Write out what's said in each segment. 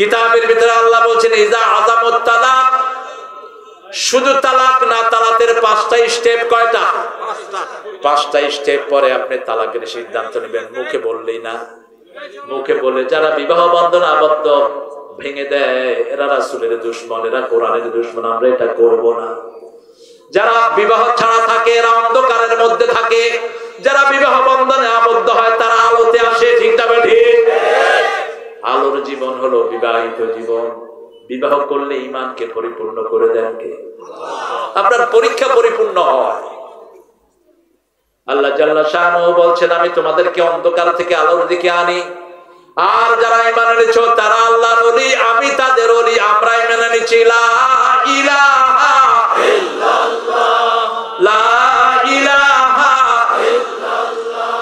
কিতাবের ভিতরে আল্লাহ বলছেন ইজা আযামুত তালাক, শুধু তালাক না, তালাকের 5টা স্টেপ। কয়টা? 5টা স্টেপ। পরে আপনি তালাকের সিদ্ধান্ত নেবেন। মুখে বললেই না, মুখে বলে যারা বিবাহ বন্ধন আবদ্ধ ভেঙে দেয় এরা রাসূলের দুশমন, এরা কোরআনের দুশমন, আমরা এটা করব না। যারা বিবাহ ছাড়া থাকে এরা অন্ধকারের মধ্যে থাকে, যারা বিবাহ বন্ধনে আবদ্ধ হয় তারা আলোতে আসে। ঠিক না ঠিক? আলোর জীবন হলো বিবাহিত জীবন। বিবাহ করলে ঈমানকে পরিপূর্ণ করে দেন কে? আপনার পরীক্ষা পরিপূর্ণ হয়। আল্লাহ জাল্লা শাআনুহু বলছেন আমি তোমাদেরকে অন্ধকার থেকে আলোর দিকে আনি, আর যারা ঈমান এনেছো তারা আল্লাহর ওলি, আমি তাদের ওলি। আমরা ঈমান এনেছি লা ইলাহা ইল্লাল্লাহ, লা ইলাহা ইল্লাল্লাহ,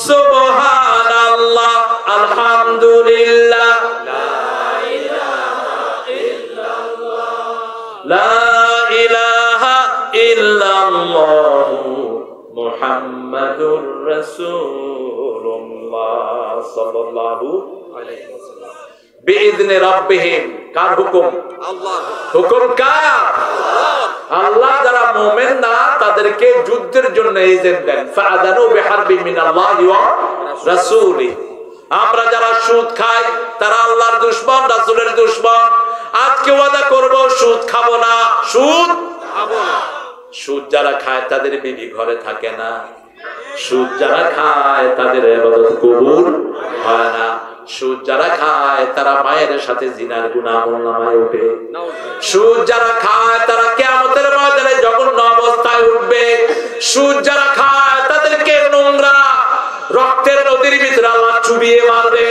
সুবহানাল্লাহ, আলহামদুলিল্লাহ, লা ইলাহা ইল্লাল্লাহ, লা ইলাহা ইল্লাল্লাহ, মুহাম্মাদুর রাসূলুল্লাহ সাল্লাল্লাহু আলাইহি ওয়াসাল্লাম। বিইذনি রাব্বিহিম, কার হুকুম? আল্লাহ। হুকুম কার? আল্লাহ। আল্লাহ যারা মুমিন না তাদেরকে যুদ্ধের জন্য ইজান দেন। ফাআযানু বিহারবিন মিনাল্লাহি ওয়া রাসূলিহি। আমরা যারা সুদ খাই তারা আল্লাহর দুশমন, রাসূলের দুশমন। আজকে ওয়াদা করব সুদ খাবো না, সুদ খাবো না। সুদ যারা খায় তাদের বিবি ঘরে থাকে না, সুদ যারা খায় তাদের ইবাদত কবুল হয় না, সুদ যারা খায় তারা মায়ের সাথে জিনার গুনাহ আমলনামায় ওঠে, সুদ যারা খায় তারা কিয়ামতের ময়দানে জঘন্য অবস্থায় উঠবে, সুদ যারা খায় তাদেরকে নোংরা রক্তের নদীর ভিতরে আল্লাহ চুবিয়ে মারবে।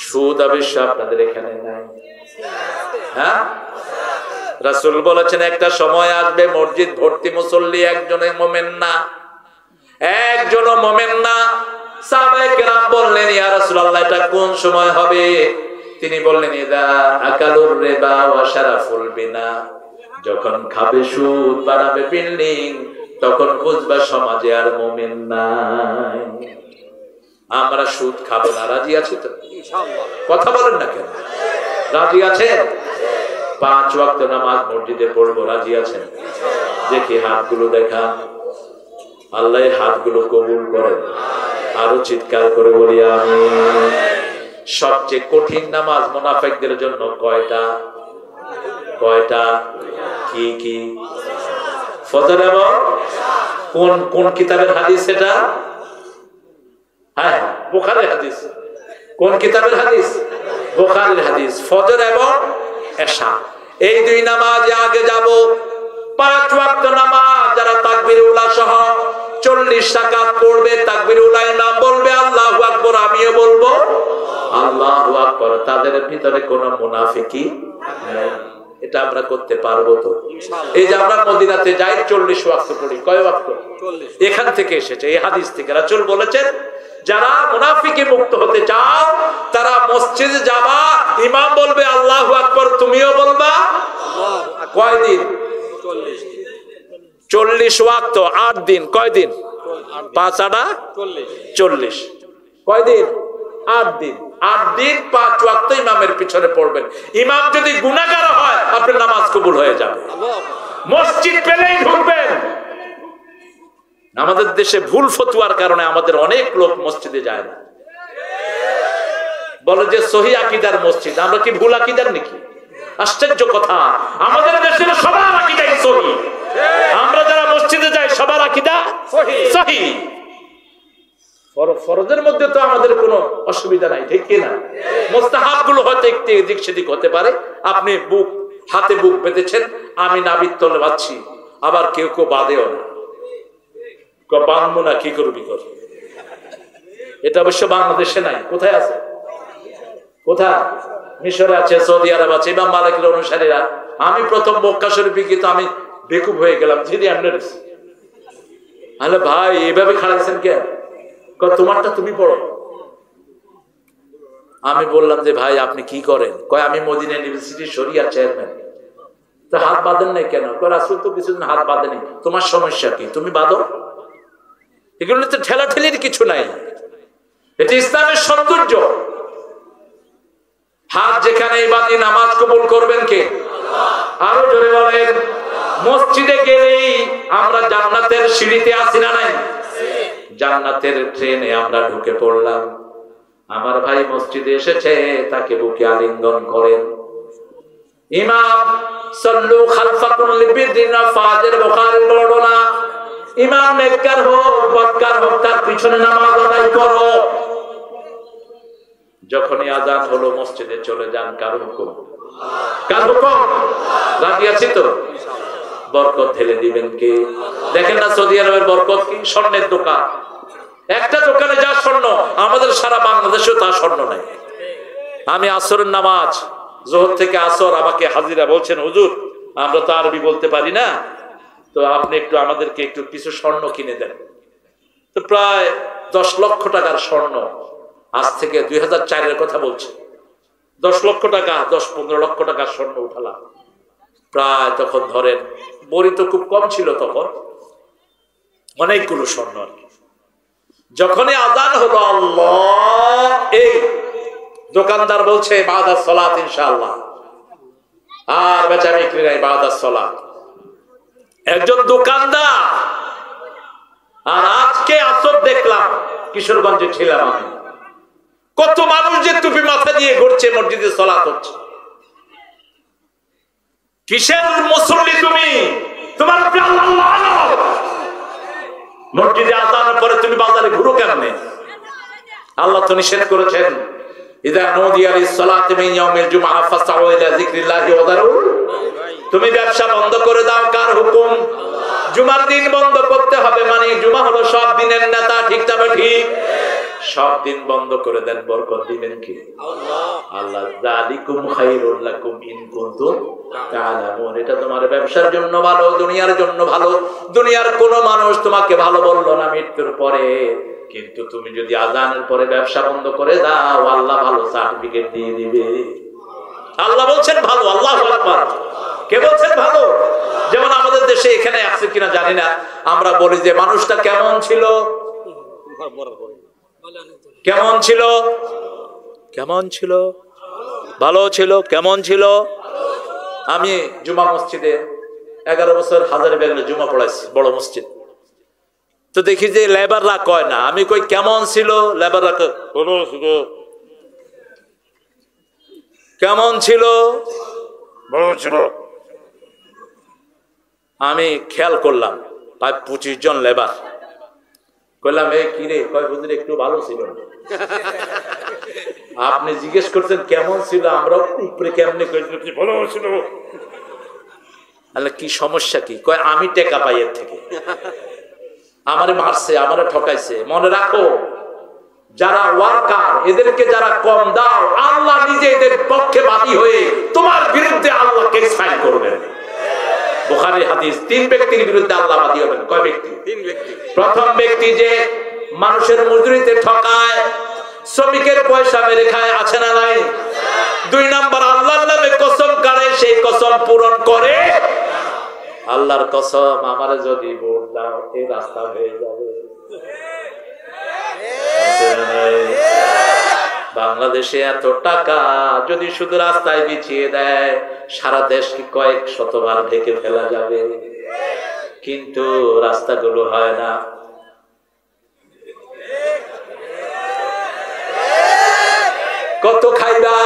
সুদ অবশ্য আপনাদের এখানে নাই, হ্যাঁ? রাসূল বলেছেন একটা সময় আসবে মসজিদ ভর্তি মুসল্লি, একজনে মুমিন না, একজনও মুমিন না। সাহাবায়ে কেরাম বললেন ইয়া রাসূলুল্লাহ এটা কোন সময় হবে? তিনি বললেন ইদা আকালুর রিবা ওয়া শারাফুল বিনা, যখন খাবে সুদ, বানাবে বিল্ডিং, তখন বুঝবা সমাজে আর মুমিন নাই। আমরা সুদ খাবো না, রাজি আছি তো? ইনশাআল্লাহ। কথা বলেন না কেন? রাজি আছেন? 5 ওয়াক্ত নামাজ মসজিদে পড়বো, রাজি আছেন? দেখি হাতগুলো দেখা। আল্লাহ হাতগুলো কবুল করেন। আরো চিৎকার করে বলি আমিন। সবচেয়ে কঠিন নামাজ মুনাফিকদের জন্য কয়টা? কয়টা? কি কি? ফজর এবং কোন কোন কিতাবের হাদিস এটা? হ্যাঁ, বুখারীর হাদিস। কোন কিতাবের হাদিস? বুখারীর হাদিস। ফজর এবং এশা, এই 2 নামাজে আগে যাব। 5 ওয়াক্ত নামাজ যারা তাকবীর উলা সহ 40 রাকাত পড়বে, তাকবীর উলা নাম বলবে আল্লাহু আকবার, আমিও বলবো আল্লাহু আকবার, তাদের ভিতরে কোনো মুনাফিকি নেই। এটা আমরা করতে পারবো তো? ইনশাআল্লাহ। এই যে আমরা মদিনাতে যাই 40 ওয়াক্ত পড়ি, কয় ওয়াক্ত? 40। এখান থেকে এসেছে, এই হাদিস থেকে। রাসূল বলেছেন যারা মুনাফিকি মুক্ত হতে চাও তারা মসজিদে যাবা, ইমাম বলবে আল্লাহু আকবার, তুমিও বলবা আল্লাহু আকবার। কয় দিন? 40 ওয়াক্ত, 8 দিন। কয় দিন? 5 8 40। কয় দিন? 8 দিন। 8 দিন 5 ওয়াক্ত ইমামের পিছনে পড়বেন। ইমাম যদি গুনাহগার হয় আপনার নামাজ কবুল হয়ে যাবে। মসজিদ পেলেই ঢুকবেন। আমাদের দেশে ভুল ফতোয়ার কারণে আমাদের অনেক লোক মসজিদে যায় না, বলে যে সহি আকীদার মসজিদ। আমরা কি ভুল আকীদার নাকি? আশ্চর্য কথা, আমাদের দেশের সবার আকীদাই সহি। আমরা যারা মসজিদে যাই সবার আকীদা সহি। ফরজের মধ্যে তো আমাদের কোনো অসুবিধা নাই, ঠিক কি না? মুস্তাহাব গুলো হয়তো একটু এদিক সেদিক হতে পারে। আপনি বুক হাতে বুক বেঁধেছেন, আমি নাভির তলে বাঁধছি, আবার কেউ কেউ বাঁধেও না। বাঁধবো না, কি করবি কর। এটা অবশ্য বাংলাদেশে নাই। কোথায় আছে? কোথায়? মিশরে আছে, সৌদি আরব আছে, ইমাম মালিকের অনুসারীরা। আমি প্রথম মক্কা শরীফে গিয়ে তো আমি বেকুব হয়ে গেলাম। আরে ভাই এইভাবে খাড়াইছেন কেন? তোমারটা তুমি পড়ো। আমি বললাম যে ভাই আপনি কি করেন? কয় আমি মদিনা ইউনিভার্সিটির শরিয়া চেয়ারম্যান। তো হাত বাঁধেন নাই কেন? কয় রাসূল তো কিছুদিন হাত বাঁধেনি। তোমার সমস্যা কি? তুমি বাঁধো। এগুলো তো ঠেলাঠেলির কিছু নাই, এটি ইসলামের সৌন্দর্য। যেখানে ইবাদী নামাজ কবুল করবেন কে? আরো জোরে বলেন। মসজিদে গেলেই আমরা জান্নাতের সিঁড়িতে আছি না নাই? জান্নাতের ট্রেনে আমরা ঢুকে পড়লাম। আমার ভাই মসজিদে এসেছে, তাকে বুকে আলিঙ্গন করেন। ইমাম সাল্লু খালফাকুম লিবিদিনা ফাজের বুখারীর বর্ণনা। ইমাম নেককার হোক বদকার হোক, তার পিছনে নামাজ আদায় করো। যখনই আযান হলো মসজিদে চলে যান। কার হুকুম? কার হুকুম? রাজি আছি তো? বরকত ঢেলে দিবেন কে? দেখেন না সৌদি আরবের বরকত কি? স্বর্ণের দোকান। একটা দোকানে যা স্বর্ণ, আমাদের সারা বাংলাদেশেও তা স্বর্ণ নাই। আমি আসরের নামাজ, যোহর থেকে আসর, আমাকে হাজিরা বলছেন, হুজুর আমরা তো আরবি বলতে পারি না, তো আপনি একটু আমাদেরকে একটু কিছু স্বর্ণ কিনে দেন। তো প্রায় 10 লক্ষ টাকার স্বর্ণ, আজ থেকে 2004-এর কথা বলছে। 10 লক্ষ টাকা, 10-15 লক্ষ টাকার স্বর্ণ উঠালাম। প্রায় তখন ধরেন বড়ি তো খুব কম ছিল, তখন অনেকগুলো স্বর্ণ। যখনই আযান হলো আল্লাহ, এই দোকানদার বলছে বাদাস সালাত ইনশাআল্লাহ, আর বেচা বিক্রি নাই, বাদাস সালাত। একজন দোকানদার। আর আজকে আসর দেখলাম, কিশোরগঞ্জে ছিলাম আমি, কত মানুষ যে টুপি মাথা দিয়ে ঘুরছে, মসজিদে সালাত হচ্ছে। কিসের মুসল্লি তুমি? তোমার আল্লাহ। মসজিদে আযানের পরে তুমি বাজারে ঘুরো কেমনে? আল্লাহ তো নিষেধ করেছেন, ইযা নুদিয়া লিস-সালাতি মিন ইয়াউমিল জুমআহ ফাসআউ ইলা যিকরিল্লাহি ওয়া যারুল। তুমি ব্যবসা বন্ধ করে দাও। কার হুকুম? জুমার দিন বন্ধ করতে হবে, মানে জুমা হলো সব দিনের নেতা, ঠিক তবে ঠিক। সব দিন বন্ধ করে দেন, বরকত দিবেন কি? আল্লাহ। যালিকুম খায়রুল লাকুম ইন কুনতুম তা'লামুন। এটা তোমার ব্যবসার জন্য ভালো, দুনিয়ার জন্য ভালো। দুনিয়ার কোন মানুষ তোমাকে ভালো বললো না মৃত্যুর পরে, কিন্তু তুমি যদি আযানের পরে ব্যবসা বন্ধ করে দাও, আল্লাহ ভালো সার্টিফিকেট দিয়ে দিবে। আল্লাহ বলছেন ভালো। আল্লাহু আকবার। কে বলছেন ভালো? যেমন আমাদের দেশে এখানে আছে কিনা জানি না, আমরা বলি যে মানুষটা কেমন ছিল, কেমন ছিল, কেমন ছিল, ভালো ছিল, কেমন ছিল। আমি জুমা মসজিদে 11 বছর হাজারীবাগে জুমা পড়াইছি, বড় মসজিদ। তো দেখি যে লেবাররা কয় না, আমি কই কেমন ছিল, লেবাররা ভালো ছিল। কেমন ছিল? ভালো ছিল। আমি খেয়াল করলাম প্রায় 25 জন লেবার। কইলাম এই কি রে? কয় হুজুর একটু ভালো ছিল। আপনি জিজ্ঞেস করছেন কেমন ছিল, আমরা উপরে কেমনে কইছি ভালো ছিল। আল্লাহ কি সমস্যা কি? কয় আমি টাকা পাই এর থেকে, আমারে মারছে, আমারে ঠকাইছে। মনে রাখো, যারা ওয়ার্কার এদেরকে যারা কম দাও, আল্লাহ নিজে এদের পক্ষে বাদী হয়ে তোমার বিরুদ্ধে আল্লাহ কেস ফাইল করবেন। বুখারী হাদিস। 3 ব্যক্তির বিরুদ্ধে আল্লাহ বাদী হবেন। কয় ব্যক্তি? 3 ব্যক্তি। প্রথম ব্যক্তি যে মানুষের মজুরিতে ঠকায়, শ্রমিকের পয়সা মেরে খায়, আছে না নাই? 2 নাম্বার আল্লাহর নামে কসম কাড়ে, সেই কসম পূরণ করে। আল্লাহর কসম, আমারে যদি ভোট দাও এই রাস্তা হয়ে যাবে। বাংলাদেশে এত টাকা যদি শুধু রাস্তায় বিছিয়ে দেয়, সারা দেশকে কয়েক শতবার ঢেকে ফেলা যাবে, কিন্তু রাস্তাগুলো হয় না। কত খাইবা?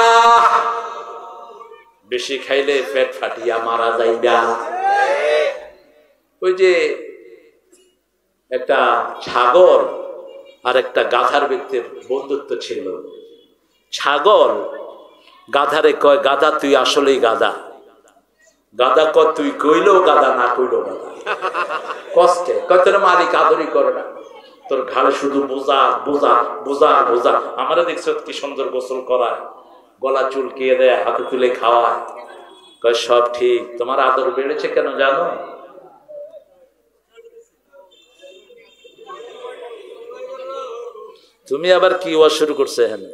বেশি খাইলে পেট ফাটিয়া মারা যাইবা। ওই যে একটা ছাগল আর একটা গাধার ব্যক্তির বন্ধুত্ব ছিল। ছাগল গাধারে কয়, গাধা তুই আসলেই গাধা। গাধা কয় তুই কইলেও গাধা, না কইলেও গাধা। কষ্টে কয় তোর মালিক আদরই করে না, তোর ঘাড়ে শুধু বোঝা বোঝা বোঝা বোঝা। আমারে দেখছো কি সুন্দর গোসল করায়, গলা চুলকিয়ে দেয়, হাতে তুলে খাওয়ায়। কয় সব ঠিক, তোমার আদর বেড়েছে কেন জানো? তুমি আবার কি ওয়াজ শুরু করছে এখানে?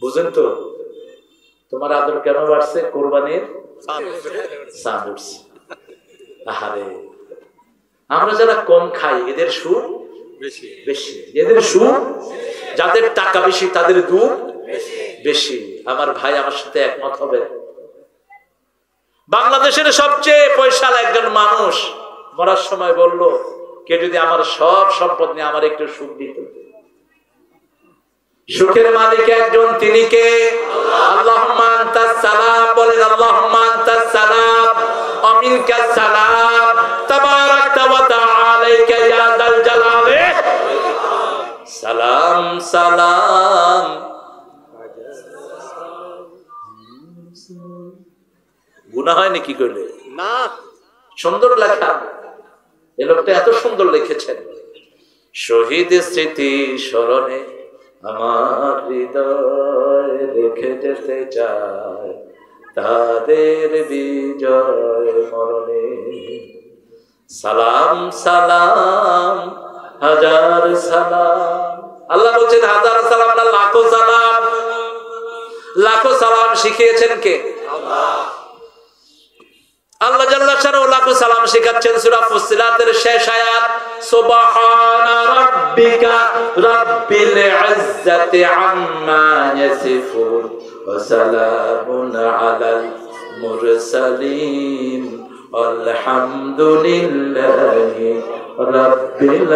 বুঝেন তো তোমার আদর কেন বাড়ছে? কোরবানির চাঁদ উঠছে। আহারে, আমরা যারা কম খাই এদের সুখ বেশি, এদের সুখ, যাদের টাকা বেশি তাদের দুঃখ। বেশি। আমার ভাই আমার সাথে একমত হবে। বাংলাদেশের সবচেয়ে পয়সাওয়ালা একজন মানুষ মরার সময় বলল, কে যদি আমার সব সম্পদ নিয়ে আমার একটু সুখ দিত। সুখের মালিক একজন, তিনি কে? আল্লাহুম্মা আনতাস সালাম, বলেন আল্লাহুম্মা আনতাস সালাম ওয়া মিনকাস সালাম তাবারাকতা ওয়া তাআলাইকা ইয়া যাল জালালি। সালাম সালাম। গুনাহ হয় নাকি করলে? না, সুন্দর লেখা। এই লোকটা এত সুন্দর লিখেছেন, শহীদ স্মৃতি স্মরণে আমার হৃদয় রেখে যেতে চায় তাদের বিজয় মরণে। সালাম সালাম হাজার সালাম। আল্লাহ বলছেন হাজার সালাম না, লাখো সালাম। লাখো সালাম শিখিয়েছেন কে? আল্লাহ। আল্লাহ জাল্লা শানহু লাখো সালাম শিখাচ্ছেন সূরা ফুসসিলাতের শেষ আয়াত, সুবহানা রাব্বিকা রাব্বিল ইজ্জাতি আম্মা ইয়াসিফুন ওয়া সালামুন আলাল মুরসালিন আলহামদুলিল্লাহি রাব্বিল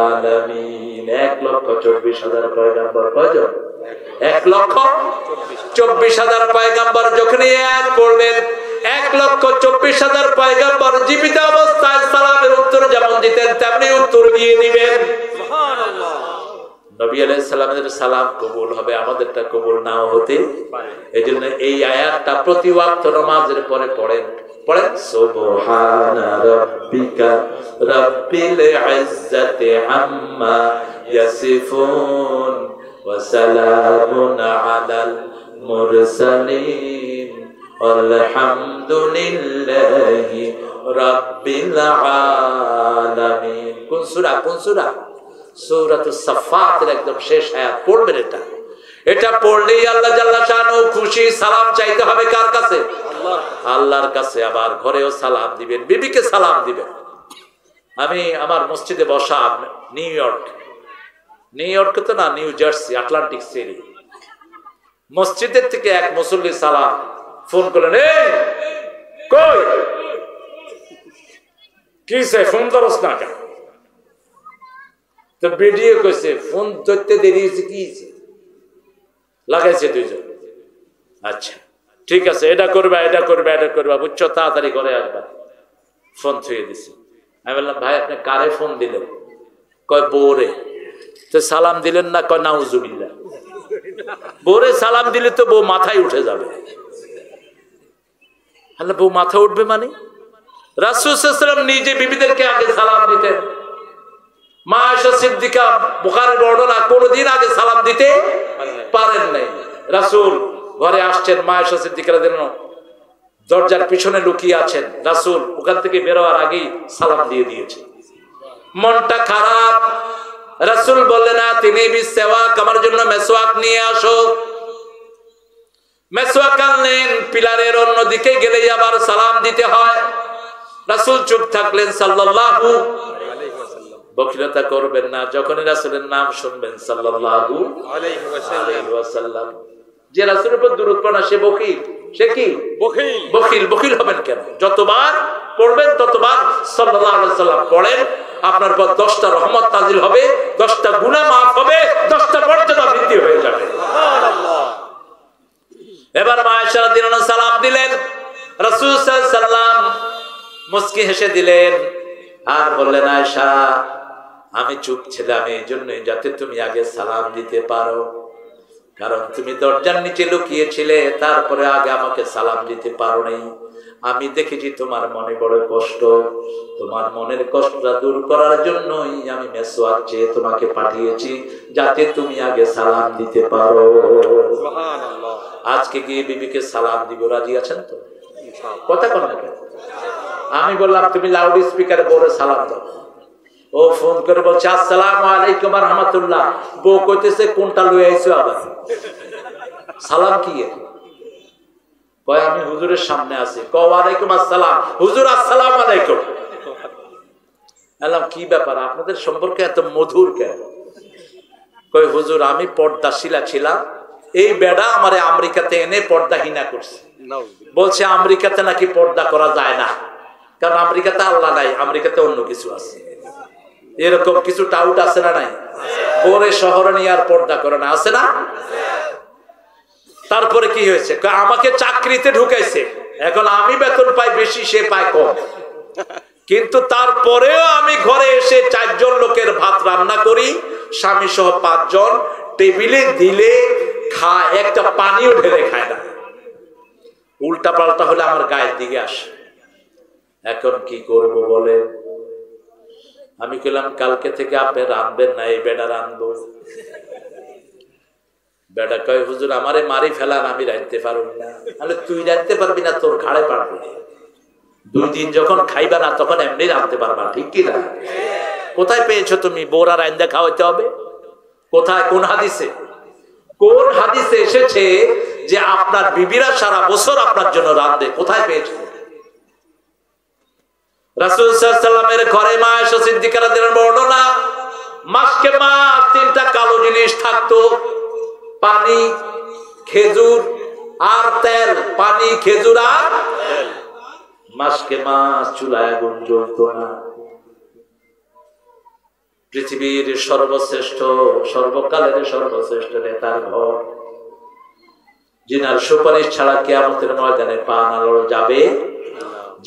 আলামিন। 1,24,000 পয়গম্বর কয়জন? 1,24,000 পয়গম্বর যখন এক পড়বেন, 1,24,000 পয়গম্বর জীবিত অবস্থায় সালামের উত্তর যেমন দিতেন তেমনি উত্তর দিয়ে দিবেন। সুবহানাল্লাহ। নবী আলাইহিস সালামের সালাম কবুল হবে, আমাদেরটা কবুল নাও হতে পারে। এজন্য এই আয়াতটা প্রতি ওয়াক্ত নামাজের পরে পড়েন। পড়েন সুবহানা রাব্বিকা রাব্বিল ইজ্জাতি আম্মা ইয়াসিফুন ওয়া সালামুন আলাল মুরসালিন আলহামদুলিল্লাহি রাব্বিল আলামিন। কোন সূরা? কোন সূরা? সূরাতুস সাফফাতের একদম শেষ আয়াত পড়বেন। এটা পড়লেই আল্লাহ জাল্লা শানহু খুশি। সালাম চাইতে হবে কার কাছে? আল্লাহ। আল্লাহর কাছে। আবার ঘরেও সালাম দিবেন, বিবিকে সালাম দিবেন। আমি আমার মসজিদে বসা, নিউ ইয়র্ক তো না, নিউ জার্সি, আটলান্টিক সিটি, মসজিদের থেকে এক মুসল্লি সালাম ফোন করলেন, এই কই কিসে ফোন ধরস না কেন? তো ভিডিও কইছে ফোন ধরতে দেরি হয়েছে, কি লাগাইছে দুইজন। আচ্ছা ঠিক আছে, এটা করবা এটা করবা এটা করবা, বুঝছো, তাড়াতাড়ি করে আসবা। ফোন ছুঁয়ে দিছি। আমি বললাম ভাই আপনি কারে ফোন দিলেন? কয় বউরে। তো সালাম দিলেন না? কয় নাউজুবিল্লাহ। বউরে সালাম দিলে তো বউ মাথায় উঠে যাবে। বউ মাথা উঠবে মানে? রাসূল সাল্লাল্লাহু আলাইহি ওয়াসাল্লাম নিজে বিবিদেরকে আগে সালাম দিতেন। মা আয়েশা সিদ্দিকা বুখারীর বর্ণনা, কোনদিন আগে সালাম দিতে পারেন নাই। রাসূল ঘরে আসছেন, মা আয়েশা সিদ্দিকা রাদিয়াল্লাহু আনহা দরজার পিছনে লুকিয়ে আছেন। রাসূল ওখান থেকে বের হওয়ার আগেই সালাম দিয়ে দিয়েছে। মনটা খারাপ। রাসূল বললেন না, তিনি বিসওয়াক, আমার জন্য মেসওয়াক নিয়ে আসো। মেসওয়াক আনলেন, পিলারের অন্যদিকে গেলে আবার সালাম দিতে হয়। রাসূল চুপ থাকলেন সাল্লাল্লাহু আলাইহি ওয়াসাল্লাম। বকিলতা করবেন না, যখনই রাসূলের নাম শুনবেন সাল্লাল্লাহু আলাইহি ওয়াসাল্লাম, যে রাসূলের উপর দুরূদ পড়া সে বকিল, সে কি বকিল? বকিল বকিল হবেন কেন? যতবার পড়বেন ততবার সাল্লাল্লাহু আলাইহি ওয়াসাল্লাম পড়েন, আপনার উপর 10টা রহমত নাযিল হবে, 10টা গুনাহ মাফ হবে, 10টা মর্যাদা বৃদ্ধি হয়ে যাবে। সুবহানাল্লাহ। এবার মা আয়েশা রাদিয়াল্লাহু আনহা সালাম দিলেন। রাসূল সাল্লাল্লাহু আলাইহি ওয়াসাল্লাম মুস্কি হেসে দিলেন আর বললেন, আয়েশা আমি চুপ ছিলাম এই জন্যই যাতে তুমি আগে সালাম দিতে পারো, কারণ তুমি দরজার নিচে লুকিয়েছিলে, তারপরে আগে আমাকে সালাম দিতে পারো নাই। আমি দেখেছি তোমার মনে বড় কষ্ট, তোমার মনের কষ্টটা দূর করার জন্যই আমি মেসওয়াক চেয়ে তোমাকে পাঠিয়েছি, যাতে তুমি আগে সালাম দিতে পারো। সুবহানাল্লাহ। আজকে গিয়ে বিবিকে সালাম দিব, রাজি আছেন তো? কথা কন না কেন? আমি বললাম তুমি লাউড স্পিকারে বলে সালাম দাও। ও ফোন করে বলছে আসসালামু আলাইকুম ওয়া রাহমাতুল্লাহ। বউ কইতেছে কোনটা লই আইছো আবার? সালাম কি? কয় আমি হুজুরের সামনে আছি। কয় ওয়ালাইকুম আসসালাম। হুজুর আসসালামু আলাইকুম। বললাম কি ব্যাপার, আপনাদের সম্পর্কে এত মধুর কেন? কয় হুজুর আমি পর্দাশীলা ছিলাম, এই বেড়া আমারে আমেরিকাতে এনে পর্দাহীনা করছে। বলছে আমেরিকাতে নাকি পর্দা করা যায় না, কারণ আমেরিকাতে আল্লাহ নাই, আমেরিকাতে অন্য কিছু আছে। এরকম কিছু টাউট আছে না নাই? পরে শহরে নিয়ে আর পর্দা করে না, আছে না? তারপরে কি হয়েছে? আমাকে চাকরিতে ঢুকাইছে, এখন আমি বেতন পাই বেশি, সে পায় কম। কিন্তু তারপরেও আমি ঘরে এসে 4 জন লোকের ভাত রান্না করি, স্বামী সহ 5 জন, টেবিলে দিলে খায়, একটা পানিও ঢেলে খায় না। উল্টা পাল্টা হলে আমার গায়ের দিকে আসে। এখন কি করব বলে? আমি কইলাম কালকে থেকে আপনি রাঁধবেন না, এই বেড়া রাঁধবো। বেড়া কয় হুজুর আমারে মারি ফেলান, আমি রাঁধতে পারব না। তাহলে তুই রাঁধতে পারবি না, তোর ঘাড়ে পারবি। 2 দিন যখন খাইবা না তখন এমনি রাঁধতে পারবা, ঠিক কি না? কোথায় পেয়েছো তুমি বোরা রাঁধতে খাওয়াইতে হবে? কোথায়, কোন হাদিসে? কোন হাদিসে এসেছে যে আপনার বিবিরা সারা বছর আপনার জন্য রাঁধে? কোথায় পেয়েছো? রাসূল সাল্লাল্লাহু আলাইহি ওয়াসাল্লামের ঘরে মা আয়েশা সিদ্দিকা রাদিয়াল্লাহু আনহা বর্ণনা, মাসকে মাস 3টা কালো জিনিস থাকতো, পানি, খেজুর আর তেল। পানি, খেজুর আর তেল। মাসকে মাস চুলায় আগুন জ্বলতো না। পৃথিবীর সর্বশ্রেষ্ঠ, সর্বকালের সর্বশ্রেষ্ঠ নেতার ঘর, যিনার সুপারিশ ছাড়া কিয়ামতের ময়দানে পা নাড়ানো যাবে,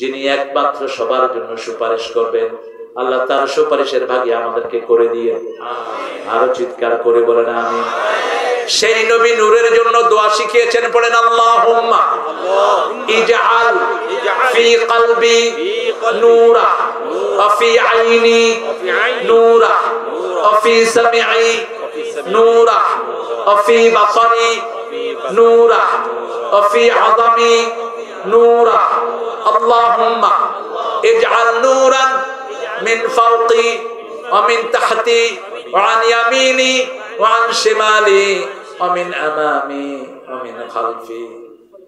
যিনি একমাত্র সবার জন্য সুপারিশ করবেন, আল্লাহ তার সুপারিশের ভাগী আমাদেরকে করে দিয়ে। আরো চিৎকার করে বলেন আমিন। সেই নবী নূরের জন্য দোয়া শিখিয়েছেন, পড়েন আল্লাহুম্মা ইজআল ফি কলবি নূরা ওয়া ফি আইনি নূরা ওয়া ফি সামঈ নূরা ওয়া ফি বাসারি নূরা ওয়া ফি আযামি নূরা। আল্লাহুম্মা ইজআল নূরান মিন ফাওকি ওয়া মিন তাহতি ওয়া আন ইয়ামিনি ওয়া আন শিমালি ওয়া মিন আমামি ওয়া মিন খালফি।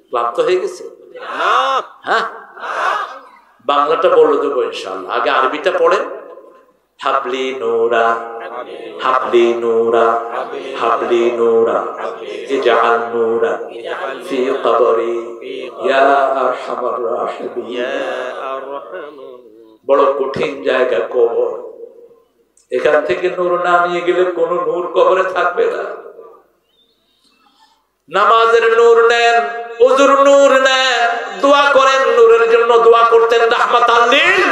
ক্লান্ত হয়ে গেছে না? হ্যাঁ, বাংলাটা বলে দেবো ইনশাআল্লাহ। আগে আরবিটা পড়েন। হাবলি নূরা, হাবলি নূরা, হাবলি নূরা, ইজআল নূরা ফি কবরি ইয়া আরহামার রাহিমিন। বড় কঠিন জায়গা কবর, এখান থেকে নূর না নিয়ে গেলে কোন নূর কবরে থাকবে না। নামাজের নূর নেন, ওযুর নূর নেন, দোয়া করেন, নূরের জন্য দোয়া করতেন রাহমাতাল লিল।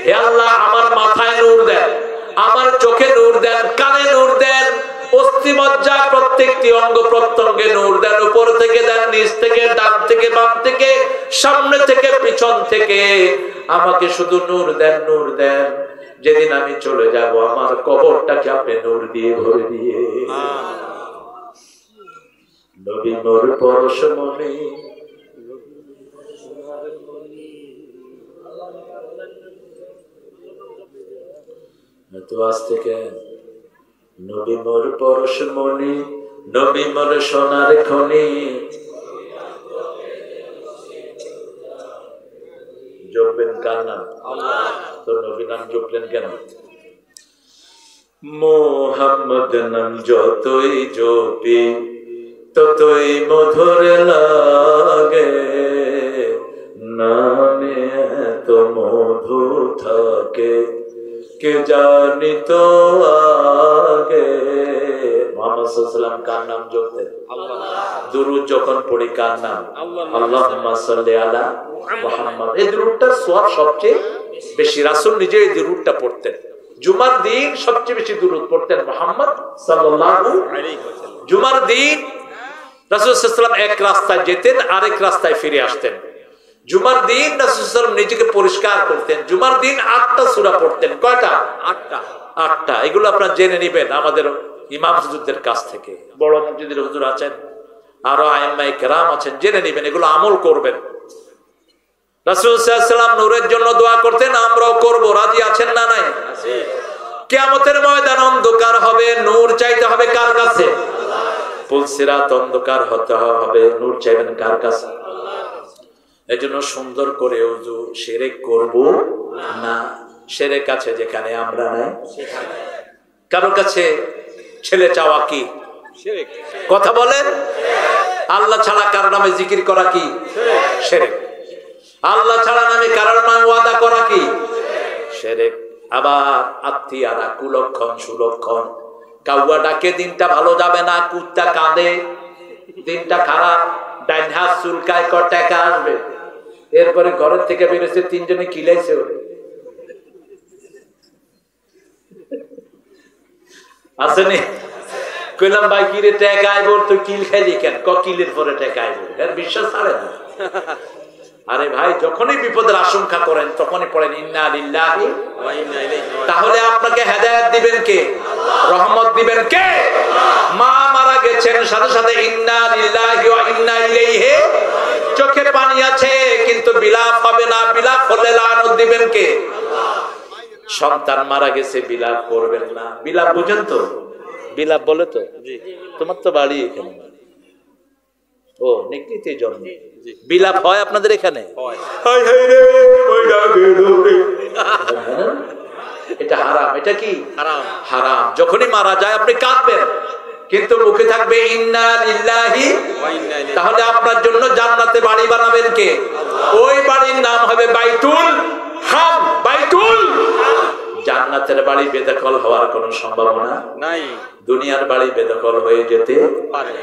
হে আল্লাহ আমার মাথায় নূর দেন, আমার চোখে নূর দেন, কানে নূর দেন, অস্থিমজ্জা প্রত্যেকটি অঙ্গ প্রত্যঙ্গে নূর দেন, উপর থেকে দেন, নিচ থেকে, ডান থেকে, বাম থেকে, সামনে থেকে, পিছন থেকে, আমাকে শুধু নূর দেন, নূর দেন। যেদিন আমি চলে যাব আমার কবরটাকে আপনি নূর দিয়ে ভরে দিয়ে। নবী মোর পরশমণি, তো আজ থেকে নবী মোর পরশমণি, নবী মোর সোনার খনি। জপবেন কার নাম? আল্লাহ। তো নবী নাম জপলেন কেন? মুহাম্মদ নাম যতই জপি ততই মধুর লাগে, নামে এত মধু থাকে কে জানি তো আগে। মুহাম্মদ সাল্লাল্লাহু আলাইহি ওয়াসাল্লাম কার নাম জপতেন? আল্লাহ। দুরূদ যখন পড়ি কার নাম? আল্লাহুম্মা সাল্লি আলা মুহাম্মদ। এই দুরূদটার সওয়াব সবচেয়ে বেশি। রাসূল নিজে এই দুরূদটা পড়তেন। জুমার দিন সবচেয়ে বেশি দুরূদ পড়তেন মুহাম্মদ সাল্লাল্লাহু আলাইহি ওয়াসাল্লাম। জুমার দিন রাসূল সাল্লাল্লাহু আলাইহি ওয়াসাল্লাম এক রাস্তায় যেতেন, আরেক রাস্তায় ফিরে আসতেন। জুমার দিন রাসূল সাল্লাল্লাহু আলাইহি ওয়াসাল্লাম নিজেকে পরিষ্কার করতেন। জুমার দিন 8টা সূরা পড়তেন। কয়টা? 8টা। এগুলো আপনারা জেনে নেবেন আমাদের ইমাম হুজুরদের কাছ থেকে। বড় মসজিদের হুজুর আছেন, আরো আইম্মায়ে কেরাম আছেন, জেনে নেবেন, এগুলো আমল করবেন। রাসূল সাল্লাল্লাহু আলাইহি ওয়াসাল্লাম নূরের জন্য দোয়া করতেন, আমরাও করব। রাজি আছেন না নাই? আছি। কিয়ামতের ময়দান অন্ধকার হবে, নূর চাইতে হবে কার কাছে? আল্লাহ। পুলসিরাত অন্ধকার হতে হবে, নূর চাইবেন কার কাছে? আল্লাহ। এজন্য সুন্দর করে ওযু শিরক করব না। শিরক আছে যেখানে আমরা নাই, কারোর কাছে ছেলে চাওয়া কি? কথা বলেন, আল্লাহ ছাড়া কারো নামে জিকির করা কি শিরক। আল্লাহ ছাড়া নামে কারোর নামে ওয়াদা করা কি শিরক। আবার আত্মীয়ারা কুলক্ষণ সুলক্ষণ, কাউয়া ডাকে দিনটা ভালো যাবে না, কুত্তা কাঁদে দিনটা খারাপ, ডাইন হাত চুলকায় ক টাকা আসবে, এরপরে ঘরের থেকে বেরোচ্ছে তিনজনে কিলাইছে ওরে আসেনি। কইলাম ভাই কিরে টাকা আইব, তুই কিল খাইলি কেন? ক কিলের পরে টাকা আইব, এর বিশ্বাস ছাড়ে না। আরে ভাই যখনই বিপদের আশঙ্কা করেন তখনই পড়েন ইন্না লিল্লাহি ওয়া ইন্না ইলাইহি। তাহলে আপনাকে হেদায়েত দিবেন কে? রহমত দিবেন কে? মা মারা গেছেন সাথে সাথে ইন্না লিল্লাহি ওয়া ইন্না ইলাইহি, চোখে পানি আছে কিন্তু বিলাপ হবে না, বিলাপ হলে লানত দিবেন কে? সন্তান মারা গেছে বিলাপ করবেন না। বিলাপ বুঝেন তো? বিলাপ বলে তো? তোমার তো বাড়ি এখানে, ও নিকলিতে জন্ম, বিলাপ হয় আপনাদের এখানে? এটা হারাম। এটা কি হারাম? যখনই মারা যায় আপনি কাঁদবেন কিন্তু মুখে থাকবে ইন্না লিল্লাহি ওয়া ইন্না ইলাইহি। তাহলে আপনার জন্য জান্নাতে বাড়ি বানাবেন কে? ওই বাড়ির নাম হবে বাইতুল হাম। বাইতুল জান্নাতের বাড়ি বেদখল হওয়ার কোনো সম্ভাবনা নাই। দুনিয়ার বাড়ি বেদখল হয়ে যেতে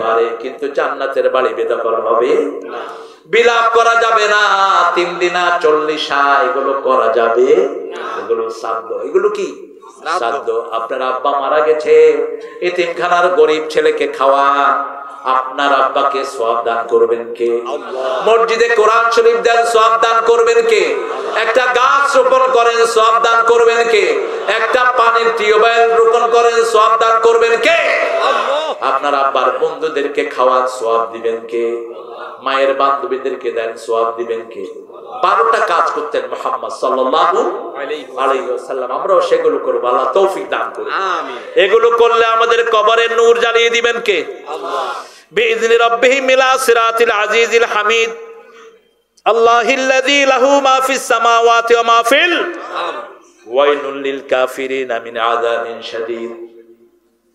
পারে কিন্তু জান্নাতের বাড়ি বেদখল হবে না। বিলাপ করা যাবে না, 3 দিনা 40 এগুলো করা যাবে, এগুলো শ্রাদ্ধ। এগুলো কি শ্রাদ্ধ? আপনার আব্বা মারা গেছে, এতিমখানার গরিব ছেলেকে খাওয়া, আপনার আব্বাকে সওয়াব দান করবেন কে? মসজিদে কোরআন শরীফ দেন, সওয়াব দান করবেন কে? একটা গাছ রোপণ করেন, সওয়াব দান করবেন কে? একটা পানির টিউবওয়েল রোপণ করেন, সওয়াব দান করবেন কে? আপনার আব্বার বন্ধুদেরকে খাওয়ান, সওয়াব দিবেন কে? মায়ের বান্ধবীদেরকে দেন, সওয়াব দিবেন কে? 12টা কাজ করতেন মুহাম্মদ সাল্লাল্লাহু আলাইহি ওয়াসাল্লাম। আমরাও সেগুলো করব, আল্লাহ তৌফিক দান করুন। আমিন। এগুলো করলে আমাদের কবরের নূর জ্বালিয়ে দিবেন কে? আল্লাহ। বিইذن রাব্বিহিম ইলা সিরাতিল আজিজিল হামিদ। আল্লাহিল্লাযী লাহু মা ফিস সামাওয়াতি ওয়া মা ফিল আরদ। ওয়াইলুল লিল কাফিরিনা মিন আযাবিন শাদীদ।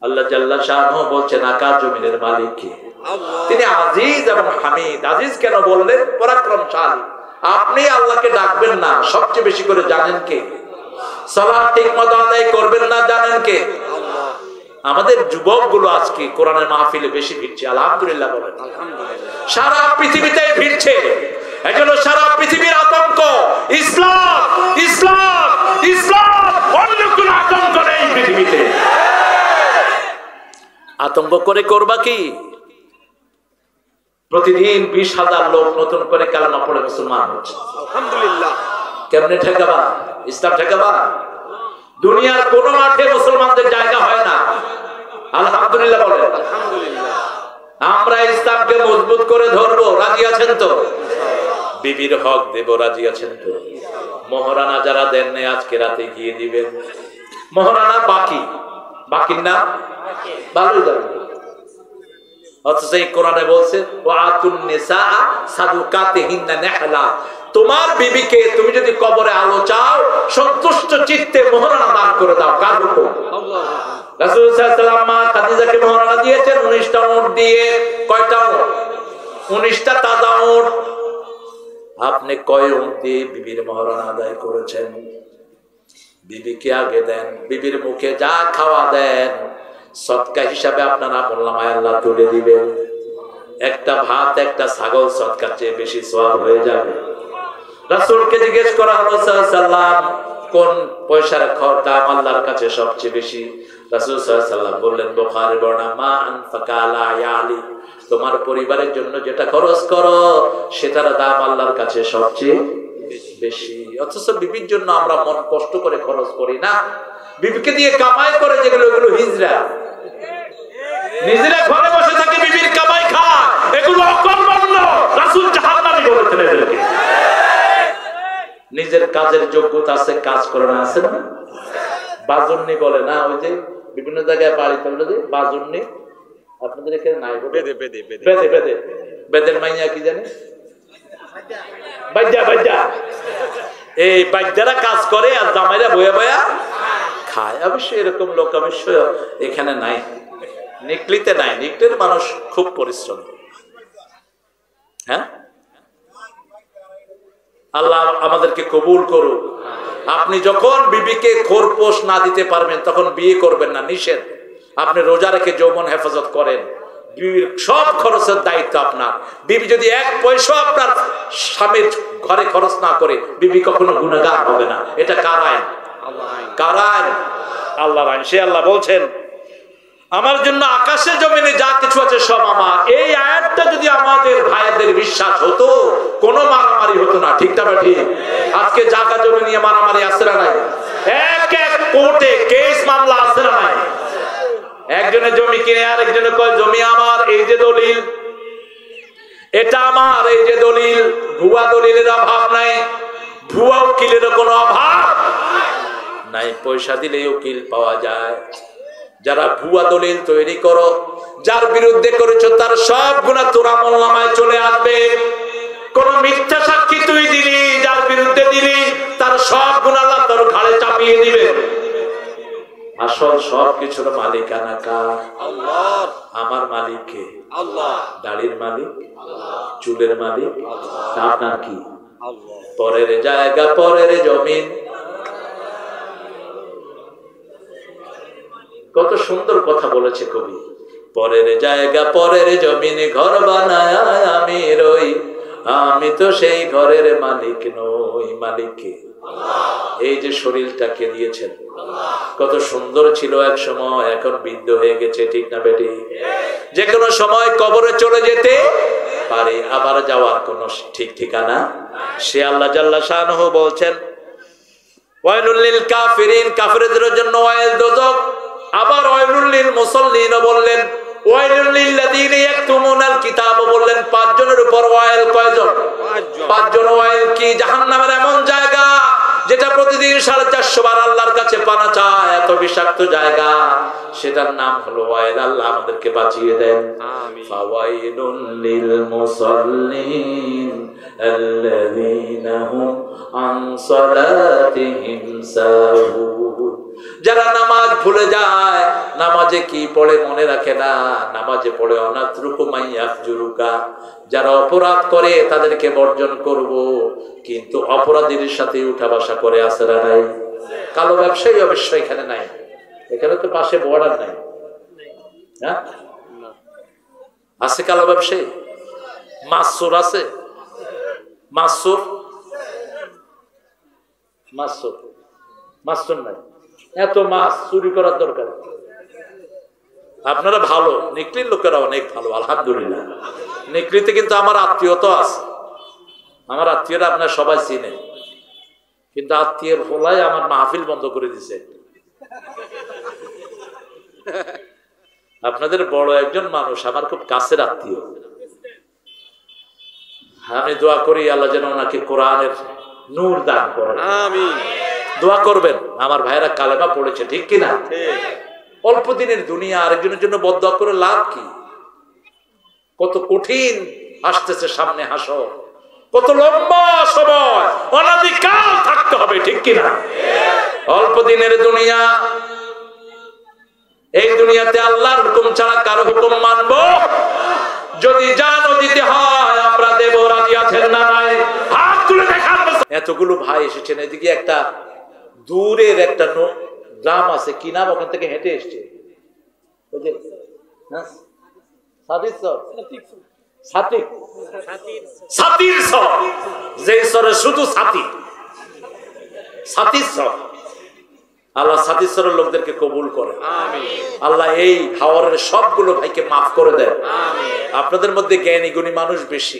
আল্লাহ জাল্লা শানহু বলছেন আকাশ জমিনের মালিক কে? আল্লাহ। তিনি আজিজ এবং হামিদ। আজিজ কেন বললেন? পরাক্রমশালী। আপনি আল্লাহকে ডাকবেন না, সবচেয়ে বেশি করে জানেন কে? সালাত ঠিকমতো আদায় করবেন না, জানেন কে? আল্লাহ। আমাদের যুবকগুলো আজকে কোরআনের মাহফিলে বেশি ভিড়ছে, আলহামদুলিল্লাহ বলেন। আলহামদুলিল্লাহ। সারা পৃথিবীতে ভিড়ছে, এজন্য সারা পৃথিবীর আতঙ্ক ইসলাম, ইসলাম, ইসলাম। অন্য কোন আতঙ্ক নেই পৃথিবীতে। আতঙ্ক করে করবা কি? প্রতিদিন 20,000 লোক নতুন করে কালেমা পড়ে মুসলমান হচ্ছে, আলহামদুলিল্লাহ। কেমনে ঠেকাবা? ইসলাম ঠেকাবা? দুনিয়ার কোন মাঠে মুসলমানদের জায়গা হয় না, আলহামদুলিল্লাহ বলেন। আলহামদুলিল্লাহ। আমরা ইসলামকে মজবুত করে ধরবো, রাজি আছেন তো? বিবির হক দেব, রাজি আছেন তো? মহারানা যারা দেন নাই আজকে রাতে গিয়ে দিবেন। মহারানা বাকি, বাকির না ভালোই যাবে। অথচ এই কোরআনে বলছে ওয়াতুন নিসা সাদুকাতিহিন্না নিহলা। তোমার বিবিকে তুমি যদি কবরে আলো চাও, সন্তুষ্ট চিত্তে মোহরানা দান করে দাও। কার হুকুম? আল্লাহ। রাসূল সাল্লাল্লাহু আলাইহি ওয়াসাল্লাম মা খাদিজাকে মোহরানা দিয়েছেন 19টা উট দিয়ে। কয়টা উট? 19টা তাজা উট। আপনি কয় উট দিয়ে বিবির মোহরানা আদায় করেছেন? বিবিকে আগে দেন, বিবির মুখে যা খাওয়া দেন সদকা হিসাবে আপনার আমলনামায় আল্লাহ তুলে দিবেন। একটা ভাত একটা ছাগল সদকার চেয়ে বেশি সওয়াব হয়ে যাবে। রাসূলকে জিজ্ঞেস করা হলো সাল্লাল্লাহু আলাইহি ওয়াসাল্লাম কোন পয়সার দাম আল্লাহর কাছে সবচেয়ে বেশি? রাসূল সাল্লাল্লাহু আলাইহি ওয়াসাল্লাম বললেন বুখারীর বর্ণনা মা আনফাকা আলা ইয়ালি, তোমার পরিবারের জন্য যেটা খরচ করো সেটার দাম আল্লাহর কাছে সবচেয়ে বেশি। অথচ বিবির জন্য আমরা মন কষ্ট করে খরচ করি না, বিবিকে দিয়ে কামাই করে যেগুলো, এগুলো হিজরা। নিজেরা ঘরে বসে থাকে বিবির কামাই খায়, এগুলো অকর্মণ্য। রাসূল জাহান্নামী বলেছেন এদেরকে। নিজের কাজের যোগ্যতা আছে, কাজ করে না, আছে না? বাজুন্নি বলে না, ওই যে বিভিন্ন জায়গায় বাড়ি তৈরি যে বাজুন্নি, আপনাদের এখানে নাই? বেদে বেদে বেদে বেদে বেদের মাইয়া কি জানে? বাইজা বাইজা। এই বাইজারা কাজ করে আর জামাইরা বয়া বয়া খায়। অবশ্যই এরকম লোক অবশ্যই এখানে নাই, নিকলিতে নাই, নিকলির মানুষ খুব পরিশ্রম। হ্যাঁ, আল্লাহ আমাদেরকে কবুল করুক। আপনি যখন বিবিকে খোরপোশ না দিতে পারবেন তখন বিয়ে করবেন না, নিষেধ। আপনি রোজা রেখে যৌবন হেফাজত করেন, বিবির সব খরচের দায়িত্ব আপনার। বিবি যদি এক পয়সা আপনার স্বামীর ঘরে খরচ না করে, বিবি কখনো গুনাহগার হবে না। এটা কার আইন? কার আইন? আল্লাহর আইন। সে আল্লাহ বলছেন, আমার জন্য আকাশে জমিনে যা কিছু আছে সব আমার। এই আয়াতটা যদি আমাদের ভাইদের বিশ্বাস হতো, কোনো মারামারি হতো না। ঠিক না ঠিক? আজকে জায়গা জমি নিয়ে মারামারি আছে না নাই? এক এক কোর্টে কেস মামলা আছে না নাই? একজনের জমি কিনে আরেকজনে কয় জমি আমার, এই যে দলিল, এটা আমার, এই যে দলিল। ভুয়া দলিলের অভাব নাই, ভুয়া উকিলের কোনো অভাব নাই। পয়সা দিলে উকিল পাওয়া যায়। যারা ভুয়া দলিল তৈরি করো, যার বিরুদ্ধে করেছো তার সব গুনাহ তোর আমলনামায় চলে আসবে। কোন মিথ্যা সাক্ষী তুই দিলি, যার বিরুদ্ধে দিলি, তার সব গুনাহ আল্লাহ তোর ঘাড়ে চাপিয়ে দিবে। আসল সব কিছুর মালিকানা কার? আল্লাহ। আমার মালিক কে? আল্লাহ। দাড়ির মালিক, চুলের মালিক আপনার কি? আল্লাহ। পরের জায়গা, পরের জমিন। কত সুন্দর কথা বলেছে কবি। পরের জায়গা, পরের জমিনে ঘর বানায় আমি রই, আমি তো সেই ঘরের মালিক নই। মালিককে? এই যে শরীরটাকে দিয়েছেন, কত সুন্দর ছিল এক সময়, এখন বৃদ্ধ হয়ে গেছে। ঠিক না বেটি? যে কোনো সময় কবরে চলে যেতে পারে, আবার যাওয়ার কোন ঠিক ঠিকানা। সে আল্লাহ জাল্লা শানহু বলছেন, ওয়াইলুল লিল কাফিরিন, কাফিরদের জন্য ওয়াইল দোজখ। আবার ওয়াইলুল লিল মুসাল্লিন বললেন, ওয়াইলুল লিল লাযিনা ইয়াকতুমুনাল কিতাব বললেন। পাঁচজনের উপর ওয়াইল কয়জন? পাঁচজন। ওয়াইল কি? জাহান্নামের এমন জায়গা যেটা প্রতিদিন 450 বার আল্লাহর কাছে পানা চায়, এত বিষাক্ত জায়গা, সেটার নাম হলো ওয়াইল। আল্লাহ আমাদেরকে বাঁচিয়ে দেন। আমিন। ফাওয়াইলুল লিল মুসাল্লিন আল্লাযীনা হুম আন সালাতিহিম সাহুন। যারা নামাজ ভুলে যায়, নামাজে কি পড়ে মনে রাখে না, নামাজে পড়ে অনাত্রুকু মাইয়াফজুরুকা। যারা অপরাধ করে তাদেরকে বর্জন করব, কিন্তু অপরাধীর সাথে উঠা বসা করে আসরা নাই। কালো ব্যবসায়ী অবশ্য এখানে নাই, এখানে তো পাশে বর্ডার নাই। হ্যাঁ, আছে কালো ব্যবসায়ী? মাসুর আছে? মাসুর মাসুর মাসুর নাই। এত মাছ চুরি করার দরকার? আপনারা ভালো, নিকলির লোকেরা অনেক ভালো, আলহামদুলিল্লাহ। নিকলিতে কিন্তু আমার আত্মীয়তা আছে, আমার আত্মীয়রা আপনার সবাই চিনে, কিন্তু আত্মীয়ের হোলায় আমার মাহফিল বন্ধ করে দিছে। আপনাদের বড় একজন মানুষ, আমার খুব কাছের আত্মীয়। আমি দোয়া করি আল্লাহ যেন ওনাকে কোরআনের নূর দান করেন। আমিন। দোয়া করবেন। আমার ভাইরা কালেমা পড়েছে, ঠিক কিনা? অল্প দিনের দুনিয়া, আরেকজনের জন্য বদদোয়া করে লাভ কি? কত কঠিন আসতেছে সামনে হাসর, কত লম্বা সময়, অনাদিকাল থাকতে হবে, ঠিক কিনা? অল্প দিনের দুনিয়া, এই দুনিয়াতে আল্লাহর হুকুম ছাড়া কারো হুকুম মানব? যদি জানো দিতে হয় আমরা দেব, রাজি আছেন না নাই? হাত তুলে দেখান। এতগুলো ভাই এসেছেন, এদিকে একটা দূরের একটা গ্রাম আছে, কি নাম? ওখান থেকে হেঁটে এসছে, শুধু আল্লাহ সাতিশ্বরের লোকদেরকে কবুল করে। আল্লাহ এই হাওরের সবগুলো ভাইকে মাফ করে দেয়। আপনাদের মধ্যে জ্ঞানী গুণী মানুষ বেশি,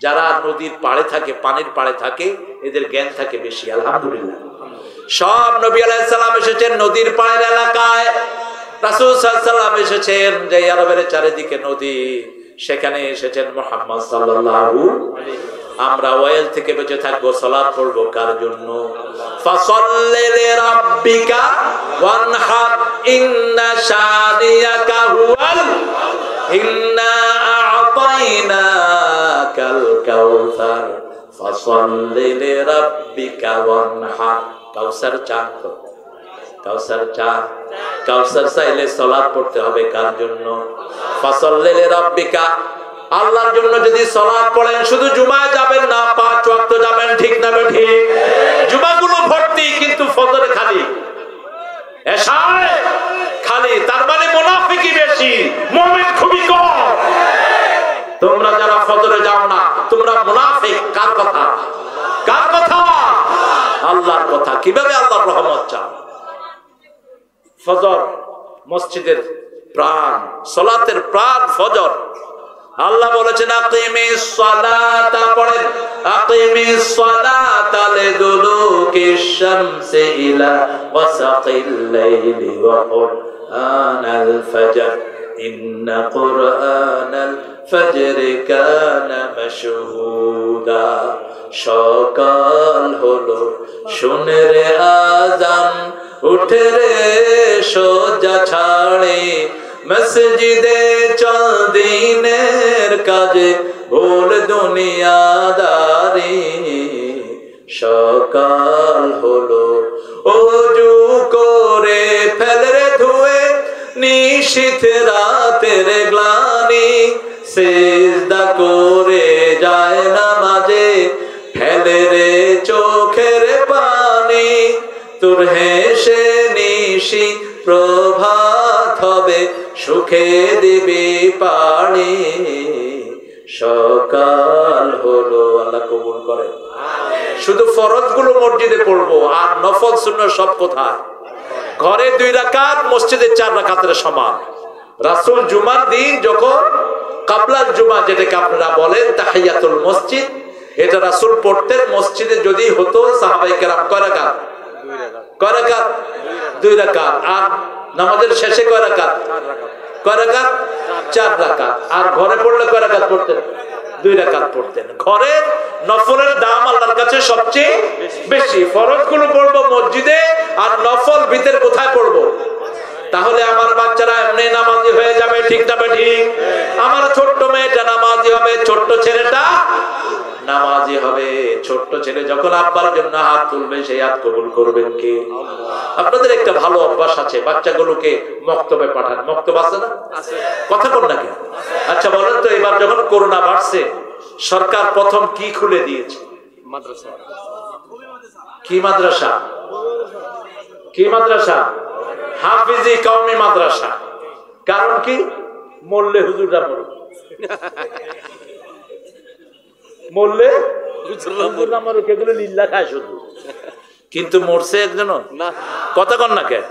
যারা নদীর পাড়ে থাকে, পানির পাড়ে থাকে, এদের জ্ঞান থাকে বেশি, আলহামদুলিল্লাহ। সব নবী আলাইহিস সালাম এসেছেন নদীর পাড়ের এলাকায়, রাসূল সাল্লাল্লাহু আলাইহি ওয়াসাল্লাম এসেছেন যে আরবের চারিদিকে নদী, সেখানে এসেছেন মুহাম্মদ সাল্লাল্লাহু আলাইহি। আমরা ওয়াইল থেকে বেঁচে থাকবো, সালাত পড়বো কার জন্য? ফাসাল্লি লিরাব্বিকা ওয়ানহার ইন্না শানিয়াকা হুয়াল, ইন্না আ'তাইনাকাল কাউসার ফাসাল্লি লিরাব্বিকা ওয়ানহার। কাউসার চান তো কাউসার চা, কাউসার চাইলে সালাত পড়তে হবে কার জন্য? ফাসাল্লি লিরাব্বিকা, আল্লাহর জন্য যদি সালাত পড়েন শুধু জুমায় যাবেন না, 5 ওয়াক্ত যাবেন, ঠিক না ঠিক? জুমাগুলো ভর্তি কিন্তু ফজরে খালি, এশায় খালি, তার মানে মুনাফিকি বেশি, মুমিন খুবই কম। তোমরা যারা ফজরে যাও না তোমরা মুনাফিক। কার কথা? কার কথা? আল্লাহর কথা। কিভাবে আল্লাহর রহমত চাও? ফজর মসজিদের প্রাণ, সালাতের প্রাণ ফজর। আল্লাহ বলেছেন আকিমিস সালাতা, পড়েন আকিমিস সালাতা লিদুলুকিশ শামসি ইলা ওয়াসাকিল লাইলি ওয়া কুরআনাল ফজর ইন্না কুরআনাল ফজরি কানা মাশহুদা। সকাল হলো শুনে রে আযান, উঠে রে সোজা ছাড়ে, মসজিদে চল দিনের কাজে, ভুল দুনিয়াদারি। সকাল হলো ওযু করে ফেল রে ধুয়ে, নিশীথ রাতের গ্লানি, সিজদা করে যায় নামাজে, ফেলে রে চোখের পানি। তোর হেসে নিশি প্রভাত হবে, সুখে দিবি পানি। সকাল হলো, আল্লাহ কবুল করে। শুধু ফরজ গুলো মসজিদে পড়বো, আর নফল সুন্নাত সব কোথায়? ঘরে 2 রাকাত, মসজিদে 4 রাকাতের সমান। রাসূল জুমার দিন যখন কাবলাল জুমা, যেটাকে আপনারা বলেন তাহিয়াতুল মসজিদ, এটা রাসূল পড়তেন মসজিদে। যদি হতো সাহাবায়ে কেরাম কয় রাকাত? 2 রাকাত। 2 রাকাত। আর নামাজের শেষে কয় রাকাত? 4 রাকাত। 4 রাকাত। আর ঘরে পড়লে কয় রাকাত পড়তেন? 2 রাকাত পড়তেন। ঘরে নফলের দাম আল্লাহর কাছে সবচেয়ে বেশি। ফরজ গুলো পড়বো মসজিদে, আর নফল ভিতরে কোথায় পড়বো? তাহলে আমার বাচ্চারা এমনি নামাজি হয়ে যাবে, ঠিক না ঠিক? আমার ছোট্ট মেয়েটা নামাজি হবে, ছোট্ট ছেলেটা নামাজি হবে। ছোট্ট ছেলে যখন আব্বার জন্য হাত তুলবে, সেই হাত কবুল করবেন কে? আপনাদের একটা ভালো অভ্যাস আছে, বাচ্চাগুলোকে মক্তবে পাঠান। মক্তব আছে না? কথা বল না কেন? আচ্ছা বলেন তো, এবার যখন করোনা বাড়ছে, সরকার প্রথম কি খুলে দিয়েছে? মাদ্রাসা। কি মাদ্রাসা? কি মাদ্রাসা? হাফিজি কওমি মাদ্রাসা। কারণ কি? মরলে হুজুররা মরুক, মরলে হুজুররা মরুক, এগুলো লিল্লাহ খায় শুধু। কিন্তু মরছে একজন না, কথা কন না কেন?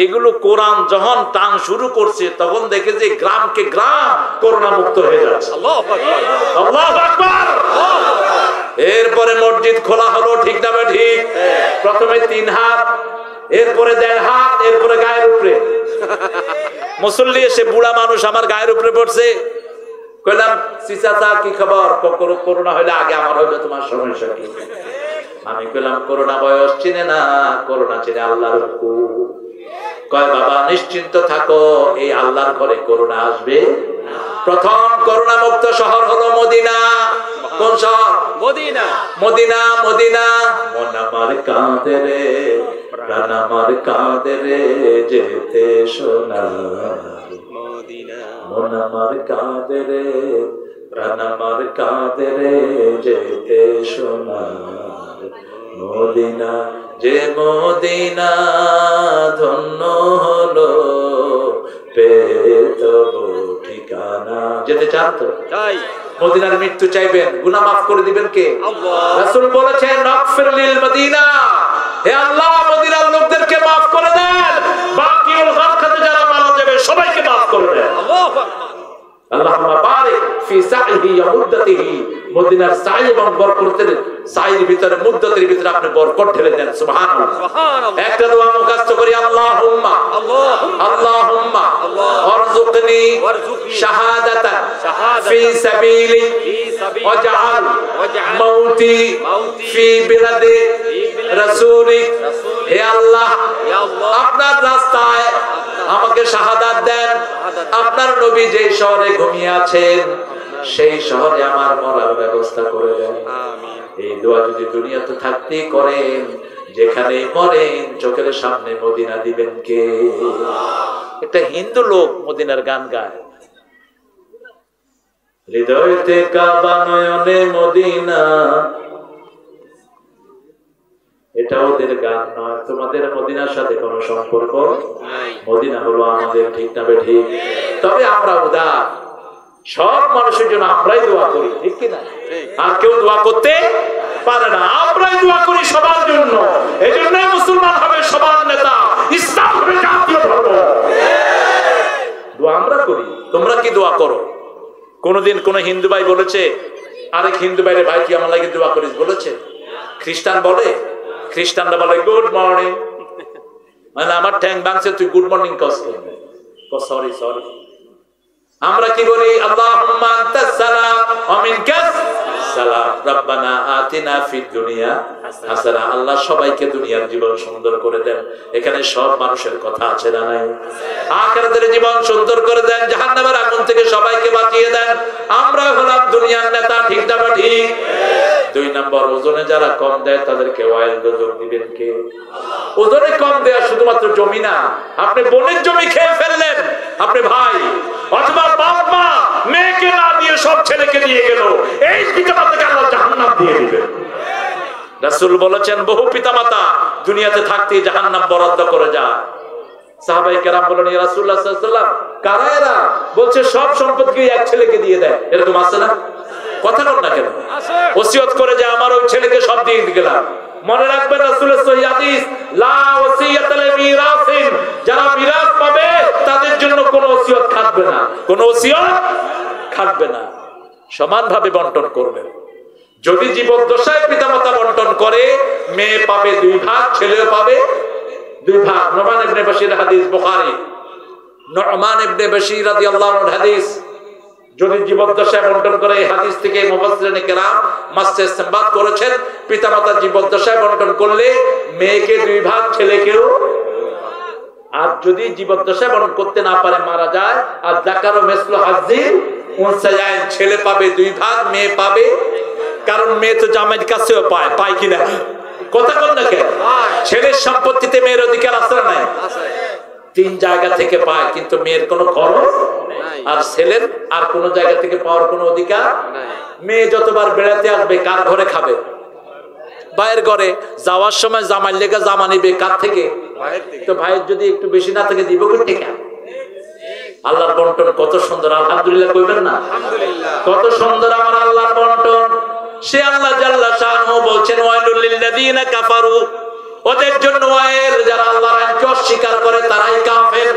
এগুলো কোরআন যখন টান শুরু করছে, তখন দেখে যে গ্রামকে গ্রাম করোনা মুক্ত হয়ে যাচ্ছে। আল্লাহু আকবার, আল্লাহু আকবার। এরপরে মসজিদ খোলা হলো, ঠিক না ঠিক? প্রথমে 3 হাত, এরপরে 1.5 হাত, এরপরে গায়ের উপরে। মুসল্লি এসে বুড়া মানুষ আমার গায়ের উপরে পড়ছে। কইলাম চাচা কি খবর? করোনা হইলে আগে আমার হইলো, তোমার সমস্যা কি? আমি কইলাম করোনা বয়স চিনে না, করোনা চিনে আল্লাহর হুকুম। কয় বাবা নিশ্চিন্ত থাকো, এই আল্লাহর ঘরে করোনা আসবে। প্রথম করোনা মুক্ত শহর হলো মদিনা। কোন শহর? মদিনা। Medina, Medina. মন আমার কাঁদে রে, প্রাণ আমার কাঁদে রে, যেতে সোনার মদিনা। মন আমার কাঁদে রে, প্রাণ আমার কাঁদে রে, যেতে সোনার মদিনা। যে মদিনা ধন্য হলো, পেয়ে তবু ঠিকানা। যেতে চান তো? চাই। মদিনার মৃত্যু চাইবেন, গুনাহ মাফ করে দিবেন কে? আল্লাহ। রাসূল বলেছেন নাগফির লিল মদিনা, হে আল্লাহ মদিনার লোকদেরকে মাফ করে দেন, বাকিউল গারকাতে যারা মারা যাবে সবাইকে মাফ করে দেন। আল্লাহু আকবার। আল্লাহুম্মা বারিক ফি সাইহি ওয়া মুদ্দাতিহি। মদিনার সাই এবং বরকতের সাইর ভিতরে, মুদ্দাতের ভিতরে আপনি বরকত ঢেলে দেন। সুবহানাল্লাহ, সুবহানাল্লাহ। একটা দোয়া মুখস্থ করি, আল্লাহুম্মা আল্লাহুম্মা ওয়ারযুকনি শাহাদাতান ফি সাবিলি ওয়াজআল মাউতি ফি বিলাদি রাসূলিক। হে আল্লাহ, আপনার রাস্তায় আমাকে শাহাদাত দেন। আপনার নবী যে শহরে ঘুমিয়ে আছেন, সেই শহরে আমার মরার ব্যবস্থা করে দেন। এই দোয়া যদি দুনিয়াতে থাকতেই করেন, যেখানে মরেন চোখের সামনে মদিনা দিবেন কে? একটা হিন্দু লোক মদিনার গান গায়, হৃদয়তে কাবা নয়নে মদিনা। এটা ওদের গান নয়, তোমাদের মদিনার সাথে কোনো সম্পর্ক নাই। মদিনা হলো আমাদের, ঠিক না ঠিক? তবে আমরা উদার, সব মানুষের জন্য আমরাই দোয়া করি, ঠিক কিনা? আর কেউ দোয়া করতে পারে না, আমরাই দোয়া করি সবার জন্য। এই জন্যই মুসলমান হবে সবার নেতা, ইসলাম হবে জাতীয় ধর্ম। দোয়া আমরা করি, তোমরা কি দোয়া করো? কোনদিন কোন হিন্দু ভাই বলেছে আরেক হিন্দু ভাইরে, ভাই তুই আমার লাগে দোয়া করিস বলেছে? খ্রিস্টান বলে, খ্রিস্টানরা বলে গুড মর্নিং, মানে আমার ঠ্যাং ভাঙছে তুই গুড মর্নিং কস, সরি সরি। আমরা কি বলি? আল্লাহুম্মা আনতাস সালাম ওয়া মিনকাস সালাম, রব্বানা আতিনা ফিদ দুনিয়া হাসানা। আল্লাহ সবাইকে দুনিয়ার জীবন সুন্দর করে দেন। এখানে সব মানুষের কথা আছে না নাই? আখিরাতের জীবন সুন্দর করে দেন, জাহান্নামের আগুন থেকে সবাইকে বাঁচিয়ে দেন। আমরা হলাম দুনিয়ার নেতা, ঠিক না ঠিক? 2 নম্বর, ওজনে যারা কম দেয় তাদেরকে ওয়াইল গজব দিবেন কে? ওজনে কম দেয়া শুধুমাত্র জমি না, আপনি বোনের জমি খেয়ে ফেললেন, আপনি ভাই অথবা বাপ মা মেয়েকে না দিয়ে সব ছেলেকে দিয়ে গেল, এই পিতামাতাকে আল্লাহ জাহান্নাম দিয়ে দিবেন। রাসূল বলেছেন বহু পিতামাতা দুনিয়াতে থাকতেই জাহান্নাম বরাদ্দ করে যায়। সাহাবায়ে কেরাম বলেন, ইয়া রাসূলুল্লাহ সাল্লাল্লাহু আলাইহি ওয়াসাল্লাম, কারা এরা? বলছে সব সম্পদকে এক ছেলেকে দিয়ে দেয়। এরকম আছে না? কথা বল না কেন? ওসিয়ত করে যে আমার ওই ছেলেকে সব দিয়ে গেলাম। মনে রাখবেন রাসূলের সহিহ হাদিস, লা ওসিয়াতা লিমিরাসিন, যারা মিরাস পাবে তাদের জন্য কোনো ওসিয়ত খাটবে না, কোনো ওসিয়ত খাটবে না, সমানভাবে বন্টন করবে। যদি জীবদ্দশায় পিতামাতা বন্টন করে, মেয়ে পাবে 2 ভাগ, ছেলেও পাবে 2 ভাগ। নুমান ইবনে বাশির হাদিস, বুখারী। নুমান ইবনে বাশির রাদিয়াল্লাহু আনহু হাদিস, যদি জীবদ্দশায় বন্টন করে, এই হাদিস থেকে মুফাসসিরিনে কেরাম মাসে ইসতিনবাত করেছেন, পিতামাতা জীবদ্দশায় বন্টন করলে মেয়েকে 2 ভাগ, ছেলেকেও। আর যদি জীবদ্দশায় বন্টন করতে না পারে, মারা যায়, আর যাকারু মিসলু হাজ্জিল উনসায়াইন, ছেলে পাবে 2 ভাগ, মেয়ে পাবে, কারণ মেয়ে তো জামাইয়ের কাছেও পায়, পায় কিনা? কথা বল না কেন? ছেলের সম্পত্তিতে মেয়ের অধিকার আছে না নাই? 3 জায়গা থেকে পায়, কিন্তু মেয়ের কোনো খরচ নাই, আর ছেলের আর কোন জায়গা থেকে পাওয়ার কোনো অধিকার নাই। মেয়ে যতবার বেড়াতে আসবে কার ঘরে খাবে? ভাইয়ের ঘরে। যাওয়ার সময় জামাই লেগে জামা নিবে কার থেকে? তো ভাইয়ের যদি একটু বেশি না থাকে দিব কোথা থেকে? আল্লাহর বন্টন কত সুন্দর, আলহামদুলিল্লাহ কইবেন না? আলহামদুলিল্লাহ। কত সুন্দর আমার আল্লাহর বন্টন। সে আল্লাহ জাল্লা শানহু বলছেন, ওয়াইলুল লিল্লাযিনা কাফারু, ওদের জন্য ওয়াইল, যারা আল্লাহর আইনকে অস্বীকার করে তারাই কাফের,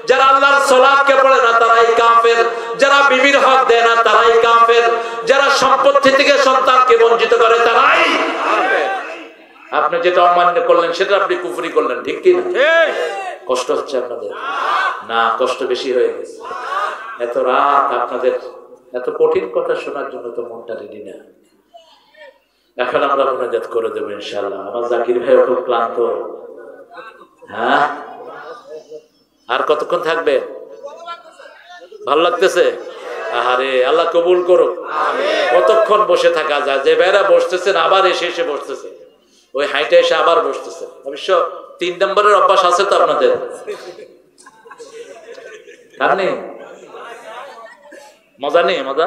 যারা আল্লাহর সালাতকে পড়ে না তারাই কাফের, যারা বিবির হক দেয় না তারাই কাফের, যারা সম্পত্তি থেকে সন্তানকে বঞ্চিত করে তারাই কাফের। আপনি যেটা অমান্য করলেন সেটা আপনি কুফরি করলেন, ঠিক কি না? ঠিক। কষ্ট হচ্ছে আপনাদের? না, কষ্ট বেশি হয়ে গেছে। এত রাত আপনাদের এত কঠিন কথা শোনার জন্য তো মনটা রেডি না। এখন আমরা মুনাজাত করে দেবো ইনশাআল্লাহ। আমার জাকির ভাই খুব ক্লান্ত। হ্যাঁ, আর কতক্ষণ থাকবে? ভালো লাগতেছে? আরে আল্লাহ কবুল করুক। কতক্ষণ বসে থাকা যায়? যে ভাইরা বসতেছেন আবার এসে বসতেছে, ওই হাইটে এসে আবার বসতেছে। অবশ্য 3 নম্বরের অভ্যাস আছে তো আপনাদের? নেই? মজা নেই? মজা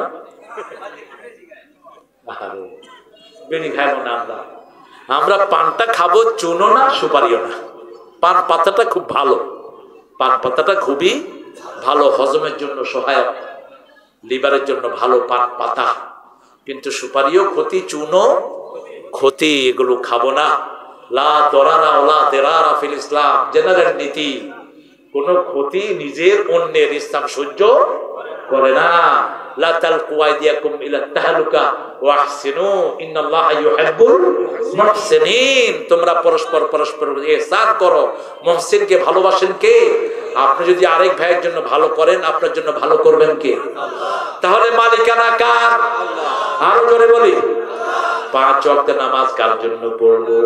বিড়ি খাইবো না আমরা। আমরা পানটা খাবো, চুনো না, সুপারিও না। পান পাতাটা খুব ভালো, পান পাতাটা খুবই ভালো, হজমের জন্য সহায়ক, লিভারের জন্য ভালো পান পাতা। কিন্তু সুপারিও ক্ষতি, চুনো ক্ষতি, এগুলো খাবো না। লা দরারা ওয়ালা দিরারা ফিল ইসলাম, জেনারেল নীতি। কোনো ক্ষতি নিজের অন্যের ইসলাম সহ্য করে না। লা তালকু আইদিয়াকুম ইলা তাহলুকা ওয়া আহসিনু ইন্নাল্লাহা ইউহিব্বুল মুহসিনিন। তোমরা পরস্পর ইহসান করো। মুহসিনকে ভালোবাসেন কে? আপনি যদি আরেক ভাইয়ের জন্য ভালো করেন, আপনার জন্য ভালো করবেন কে? তাহলে মালিকানা কার? আরো জোরে বলি, 5 ওয়াক্ত নামাজ কার জন্য পড়বো?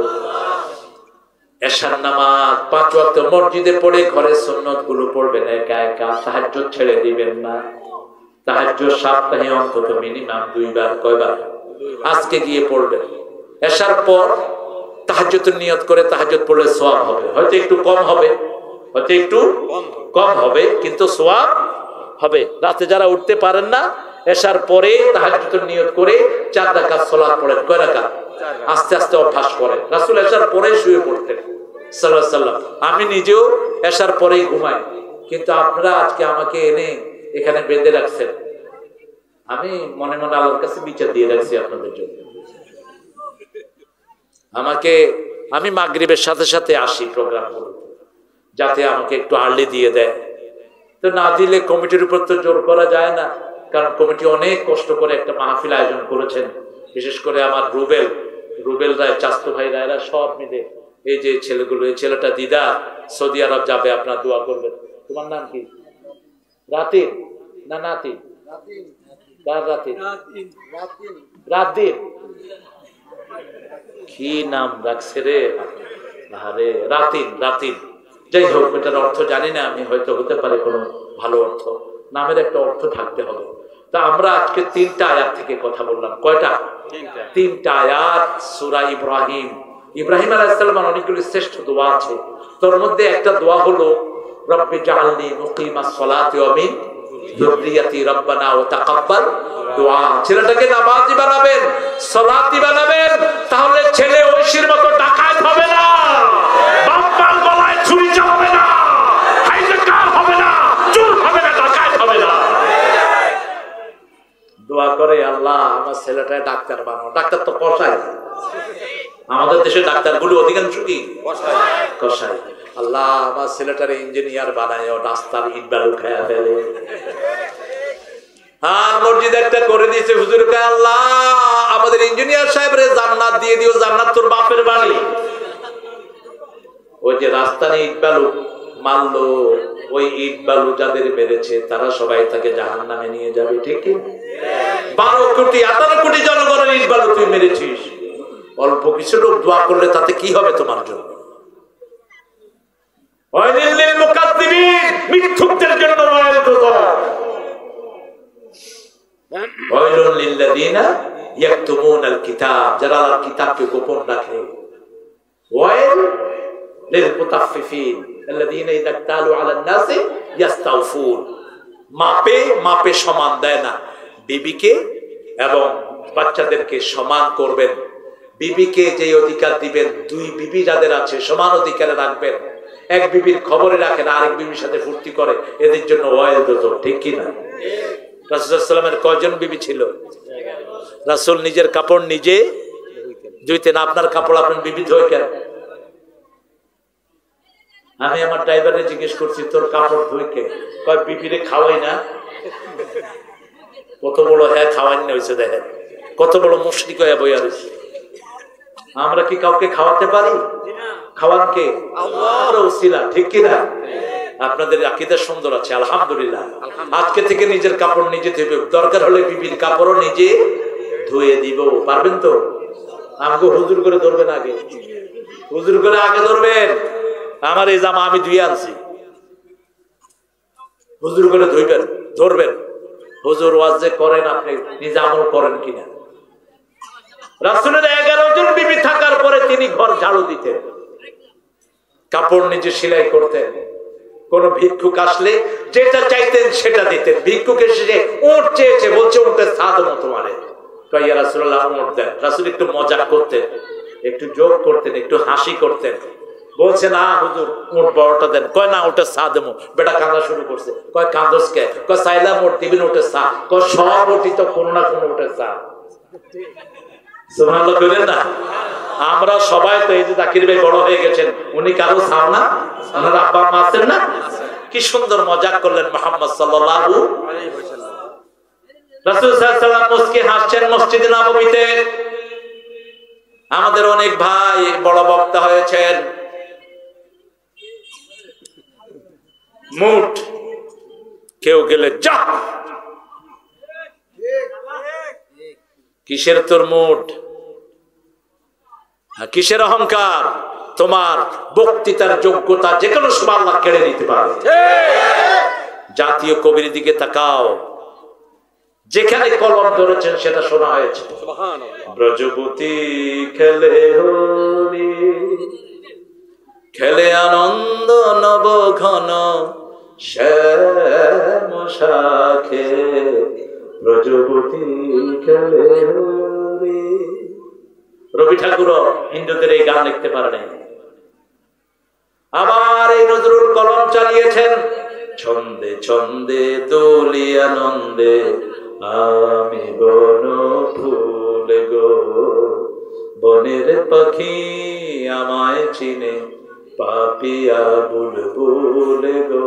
এশার নামাজ 5 ওয়াক্ত মসজিদে পড়ে, ঘরের সুন্নত গুলো পড়বেন একা একা। তাহাজ্জুদ ছেড়ে দিবেন না। তাহাজ্জুদ সপ্তাহে অন্তত মিনিমাম 2 বার। কয়বার? আজকে গিয়ে পড়বেন। এশার পর তাহাজ্জুদের নিয়ত করে তাহাজ্জুদ পড়লে সওয়াব হবে, হয়তো একটু কম হবে, হয়তো একটু কম হবে, কিন্তু সওয়াব হবে। রাতে যারা উঠতে পারেন না, এশার পরে তাহাজ্জুদের নিয়ত করে 4 রাকাত সালাত পড়েন। কয় রাকাত? আস্তে আস্তে অভ্যাস করেন। রাসূল এশার পরে শুয়ে পড়তেন সাল্লাল্লাহু আলাইহি ওয়াসাল্লাম। আমি নিজেও এশার পরেই ঘুমাই, কিন্তু আপনারা আজকে আমাকে এনে এখানে বেঁধে রাখছেন। আমি মনে মনে আল্লাহর কাছে বিচার দিয়ে রাখছি আপনাদের জন্য। আমি মাগরিবের সাথে সাথে আসি প্রোগ্রামগুলো, যাতে আমাকে একটু আর্লি দিয়ে দেয়। তো না দিলে কমিটির উপর তো জোর করা যায় না, কারণ কমিটি অনেক কষ্ট করে একটা মাহফিল আয়োজন করেছেন। বিশেষ করে আমার রুবেল রায়, চাস্তু ভাই রায়রা সব মিলে, এই যে ছেলেগুলো, এই ছেলেটা দিদা সৌদি আরব যাবে, আপনার দোয়া করবেন। তোমার নাম কি? রাতিন না নাতিন? রাতিন কি নাম রাখছে রে, আরে রাতিন। যাই হোক, এটার অর্থ জানি না আমি, হয়তো হতে পারে কোনো ভালো অর্থ। নামের একটা অর্থ থাকতে হবে। তা আমরা আজকে 3টা আয়াত থেকে কথা বললাম। কয়টা? 3টা আয়াত সূরা ইব্রাহিম। ইব্রাহিম আলাইহিস সালামের অনেকগুলো শ্রেষ্ঠ দোয়া আছে। তার মধ্যে একটা দোয়া হলো রব্বি জাআলনি মুকিমাস সালাতি ওয়া মিন যুররিয়াতি রব্বানা ওয়া তাকাব্বাল দুআ। ছেলেটাকে নামাজি বানাবেন, সালাতি বানাবেন, তাহলে ছেলে ঐশীর মতো ডাকাত হবে না, বাপ্পার গলায় ছুরি চালাবে না, হাইজাকার হবে না, চোর হবে না, ডাকাত হবে না। দোয়া করে, আল্লাহ আমার ছেলেটা ডাক্তার বানাও। ডাক্তার তো কসাই, আমাদের দেশে ডাক্তারগুলো অধিকাংশ কি কসাই। আল্লাহ আমার ছেলেটারে ইঞ্জিনিয়ার বানায়, রাস্তার ইট বালু খায়া ফেলে। আর মসজিদ একটা করে দিয়েছে হুজুরকে, আল্লাহ আমাদের ইঞ্জিনিয়ার সাহেবরে জান্নাত দিয়ে দিও, জান্নাত তোর বাপের বাড়ি। ওই যে রাস্তার ইট বালু মারলো, ওই ইট বালু যাদের মেরেছে তারা সবাই তাকে জাহান্নামে নিয়ে যাবে। ঠিক কি? 12 কোটি 18 কোটি জনগণের ইট বালু তুই মেরেছিস। অল্প কিছু লোক দোয়া করলে তাতে কি হবে তোমার জন্য? মিথ্যুকদের জন্য যারা আল্লাহর কিতাবকে গোপন রাখে, মাপে সমান দেয় না। বিবিকে এবং বাচ্চাদেরকে সমান করবেন। বিবিকে যে অধিকার দিবেন, 2 বিবি যাদের আছে সমান অধিকারে রাখবেন। এক বিবির খবরে রাখেন, আরেক বিবির সাথে ফুর্তি করে, এদের জন্য ওয়াইল দত। ঠিক কিনা? রাসূল সাল্লাল্লাহু আলাইহি ওয়াসাল্লামের কয়জন বিবি ছিল? রাসূল নিজের কাপড় নিজে ধুইতেন। আপনার কাপড় আপনার বিবি ধোয় কেন? আমি আমার ড্রাইভারে জিজ্ঞেস করছি, তোর কাপড় ধুই কে? কয় বিবিরে খাওয়াই না। কত বড় খাওয়াই না হয়েছে, দেখেন কত বড় মুশরিক হয়ে বইয়া রয়েছে। আমরা কি কাউকে খাওয়াতে পারি? খাওয়ান কে? আল্লাহর ওসিলা। ঠিক কিনা? আপনাদের আকীদা সুন্দর আছে, আলহামদুলিল্লাহ। আজকে থেকে নিজের কাপড় নিজে ধুবে, দরকার হলে বিবির কাপড়ও নিজে ধুয়ে দিব। পারবেন তো? আমাকে হুজুর করে ধরবেন আগে, হুজুর করে আগে ধরবেন। আমার এই জামা আমি ধুয়ে আনছি, হুজুর করে ধরবেন। হুজুর ওয়াজ যে করেন, আপনি নিজে আমল করেন কিনা? রাসূলের 11 জন বিবি থাকার পরে তিনি ঘর ঝাড়ু দিতেন, কাপড় নিজে সেলাই করতেন। কোন ভিক্ষুক আসলে যেটা চাইতেন সেটা দিতেন। ভিক্ষুক এসে উট চেয়েছে, বলছে উটের ছাদ মতো মারে, ইয়া রাসূলুল্লাহ উট দেন। রাসূল একটু মজা করতেন, একটু জোক করতেন, একটু হাসি করতেন। বলছে না হুজুর উট বড়টা দেন। কয় না, ওটা চা দেবো। বেটা কাঁদা শুরু করছে। কয় কাঁদস কে? কয় চাইলাম ওট দিবেন, ওটা চা। কয় সব ওটি তো কোনো না কোনো ওটা চা। সুবহানাল্লাহ কইলেন না? আমরা সবাই তো, এই যে জাকির ভাই বড় হয়ে গেছেন, উনি কারো চাও না? ওনার আব্বা মা আছেন না? কি সুন্দর মজাক করলেন মুহাম্মদ সাল্লাল্লাহু আলাইহি ওয়াসাল্লাম। রাসূল সাল্লাল্লাহু আলাইহি ওয়াসাল্লাম মুস্কি হাসছেন মসজিদে নববীতে। আমাদের অনেক ভাই বড় বক্তা হয়েছেন, মুট কেউ গেলে যা, কিসের তোর মুট, কিসের অহংকার? তোমার বক্তৃতার যোগ্যতা যে কোনো সময় আল্লাহ কেড়ে নিতে পারে। জাতীয় কবির দিকে তাকাও, যেখানে কলম ধরেছেন সেটা শোনা হয়েছে। ব্রজবতী খেলে হোলি, খেলে আনন্দ নব ঘন শ্যাম শাখে, ব্রজবতী খেলে হোলি। রবি ঠাকুর হিন্দুদের এই গান লিখতে পারেন। আবার এই নজরুল কলম চালিয়েছেন, ছন্দে ছন্দে দোলি আনন্দে আমি বন ফুল গো, বনের পাখি আমায় চিনে পাপিয়া বুলবুল গো।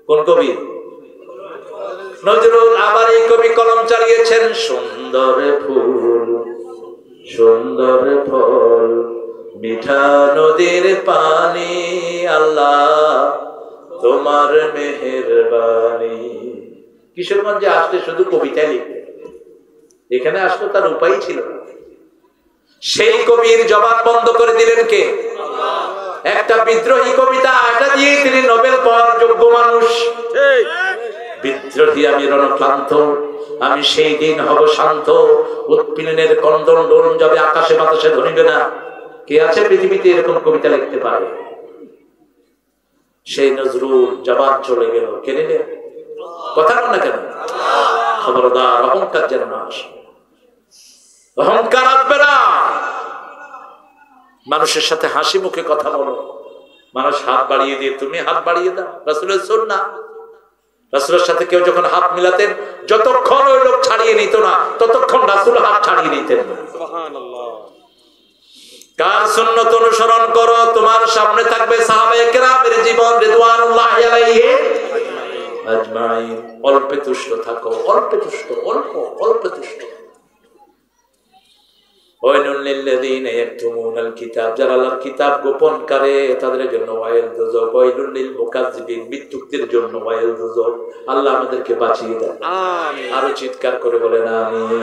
কোন কবি? নজরুল। আবার এই কবি কলম চালিয়েছেন, সুন্দর ফুল সুন্দর ফল মিঠা নদীর পানি, আল্লাহ তোমার মেহেরবানি। কিশোরগঞ্জে আসলে শুধু কবিতা লিখবে, এখানে আসলে তার উপায় ছিল না। সেই কবির জবান বন্ধ করে দিলেন কে? একটা বিদ্রোহী কবিতা, এটা দিয়ে তিনি নোবেল পাওয়ার যোগ্য মানুষ। বিদ্রোহী আমি রণক্লান্ত, আমি সেই দিন হব শান্ত, উৎপীড়নের কন্দন ডোলন যাবে আকাশে বাতাসে ধরিবে না। কে আছে পৃথিবীতে এরকম কবিতা লিখতে পারে? সেই নজরুল জবান চলে গেল, কে নিলে? কথা না কেন? খবরদার অহংকার যেন না আসে, অহংকার আসবে না। মানুষের সাথে হাসি মুখে কথা বলো। মানুষ হাত বাড়িয়ে দিয়ে তুমি হাত বাড়িয়ে দাও, রাসূলের সুন্নাহ। রাসূলের সাথে কেউ যখন হাত মিলাতেন, যতক্ষণ ওই লোক ছাড়িয়ে নিত না ততক্ষণ রাসূল হাত ছাড়িয়ে নিতেন। সুবহানাল্লাহ। কার সুন্নাত অনুসরণ করো? তোমার সামনে থাকবে সাহাবায়ে কেরামের জীবন রিদওয়ানুল্লাহি আলাইহিম আজমাইন। অল্পে তুষ্ট থাকো, অল্পে তুষ্ট, অল্প অল্পে তুষ্ট। ওয়াইলুল লিল্লাযিনা ইয়াকতুমুনাল কিতাব, যারা আল্লাহর কিতাব গোপন করে তাদের জন্য ওয়াইল দুযক। ওয়াইলুল লিল মুকাজ্জিবিন, মিথ্যুকদের জন্য ওয়াইল দুযক। আল্লাহ আমাদেরকে বাঁচিয়ে দেন, আমিন। আরো চিৎকার করে বলেন আমিন।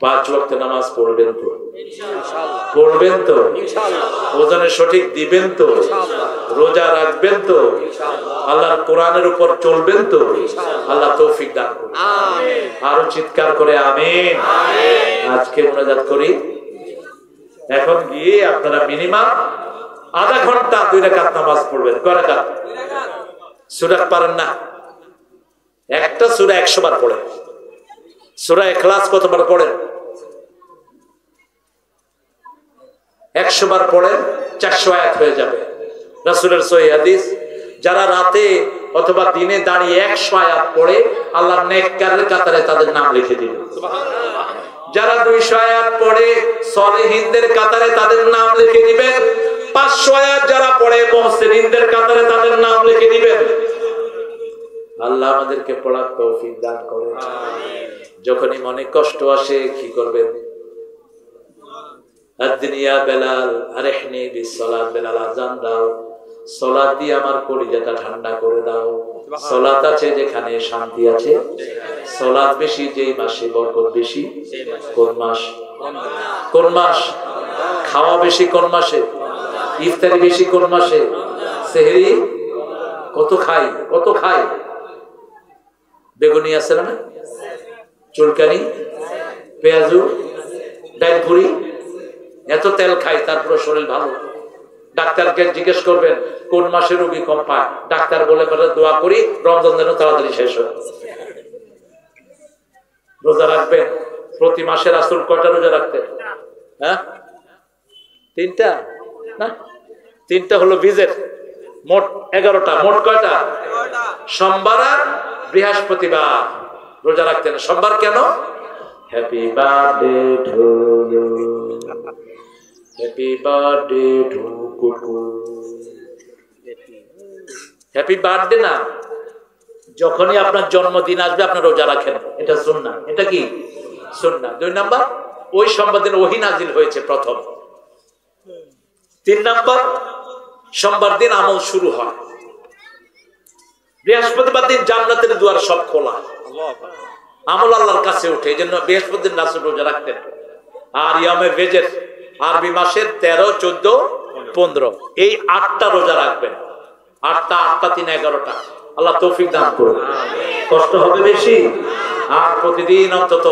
5 ওয়াক্ত নামাজ পড়বেন তো ইনশাআল্লাহ? পড়বেন তো ইনশাআল্লাহ? ওজনে সঠিক দিবেন তো ইনশাআল্লাহ? রোজা রাখবেন তো ইনশাআল্লাহ? আল্লাহর কোরআনের উপর চলবেন তো ইনশাআল্লাহ? আল্লাহ তৌফিক দান করুন, আমিন। আরো চিৎকার করে আমিন, আমিন। আজকে মুনাজাত করি। এখন গিয়ে আপনারা মিনিমাম আধা ঘন্টা 2 রাকাত নামাজ পড়বেন। কয় রাকাত? 2 রাকাত। সূরা পারেন না? একটা সূরা 100 বার পড়েন। সূরা ইখলাস কতবার পড়েন? 100 বার পড়েন, 400 আয়াত হয়ে যাবে। রাসূলের সহিহ হাদিস, যারা রাতে অথবা দিনে দাঁড়িয়ে 100 আয়াত পড়ে আল্লাহর নেককারের কাতারে তাদের নাম লিখে দিবেন। সুবহানাল্লাহ। যারা 200 আয়াত পড়ে সলিহিনদের কাতারে তাদের নাম লিখে দিবেন। 500 আয়াত যারা পড়ে মুহসিনিনদের কাতারে তাদের নাম লিখে দিবেন। আল্লাহ আমাদেরকে পড়ার তৌফিক দান করুন, আমিন। যখনই মনে কষ্ট আসে কি করবেন? আদ-দুনিয়া বেলাল আরহনি বিসসালাত, বেলাল আযান দাও, সালাত দিয়ে আমার কলিজাটা ঠান্ডা করে দাও। সালাত আছে যেখানে শান্তি আছে, সালাত বেশি যেই মাসে বরকত বেশি। কোন মাস? কোন মাস? খাওয়া বেশি কোন মাসে? ইফতারি বেশি কোন মাসে? সেহরি কত খাই? কত খাই? বেগুনি আছে না, চুলকানি, পেঁয়াজু, ডালপুরি, এত তেল খাই তারপর শরীর ভালো। ডাক্তারকে জিজ্ঞেস করবেন কোন মাসে রোগী কম পায়, ডাক্তার বলে দোয়া করি রমজান যেন তাড়াতাড়ি শেষ হয়। রোজা রাখবেন প্রতি মাসে। রাসূল কয়টা রোজা রাখতেন? হ্যাঁ, 3টা না, 3টা হলো বীজের, মোট 11টা। মোট কয়টা? সোমবার আর বৃহস্পতিবার রোজা রাখতেন। সোমবার কেন? Happy birthday to you, happy birthday to Kuku. Happy birthday না, যখনই আপনার জন্মদিন আসবে আপনার রোজা রাখেন, এটা সুন্নাহ। এটা কি সুন্নাহ? 2 নাম্বার, ওই সোমবার দিন ওহী নাজিল হয়েছে প্রথম। 3 নাম্বার, সোমবার দিন আমল শুরু হয়। বৃহস্পতিবার দিন জান্নাতের দুয়ার সব খোলা, আমল আল্লাহর কাছে উঠে। এই জন্য বৃহস্পতির দিন রাসূল রোজা রাখতেন। আর ইয়ামে বেজের আরবি মাসের 13, 14, 15 এই 8টা রোজা রাখবেন। 8টা 8টা 3 11টা। আল্লাহ তৌফিক দান করুন। কষ্ট হবে বেশি, আর প্রতিদিন অন্তত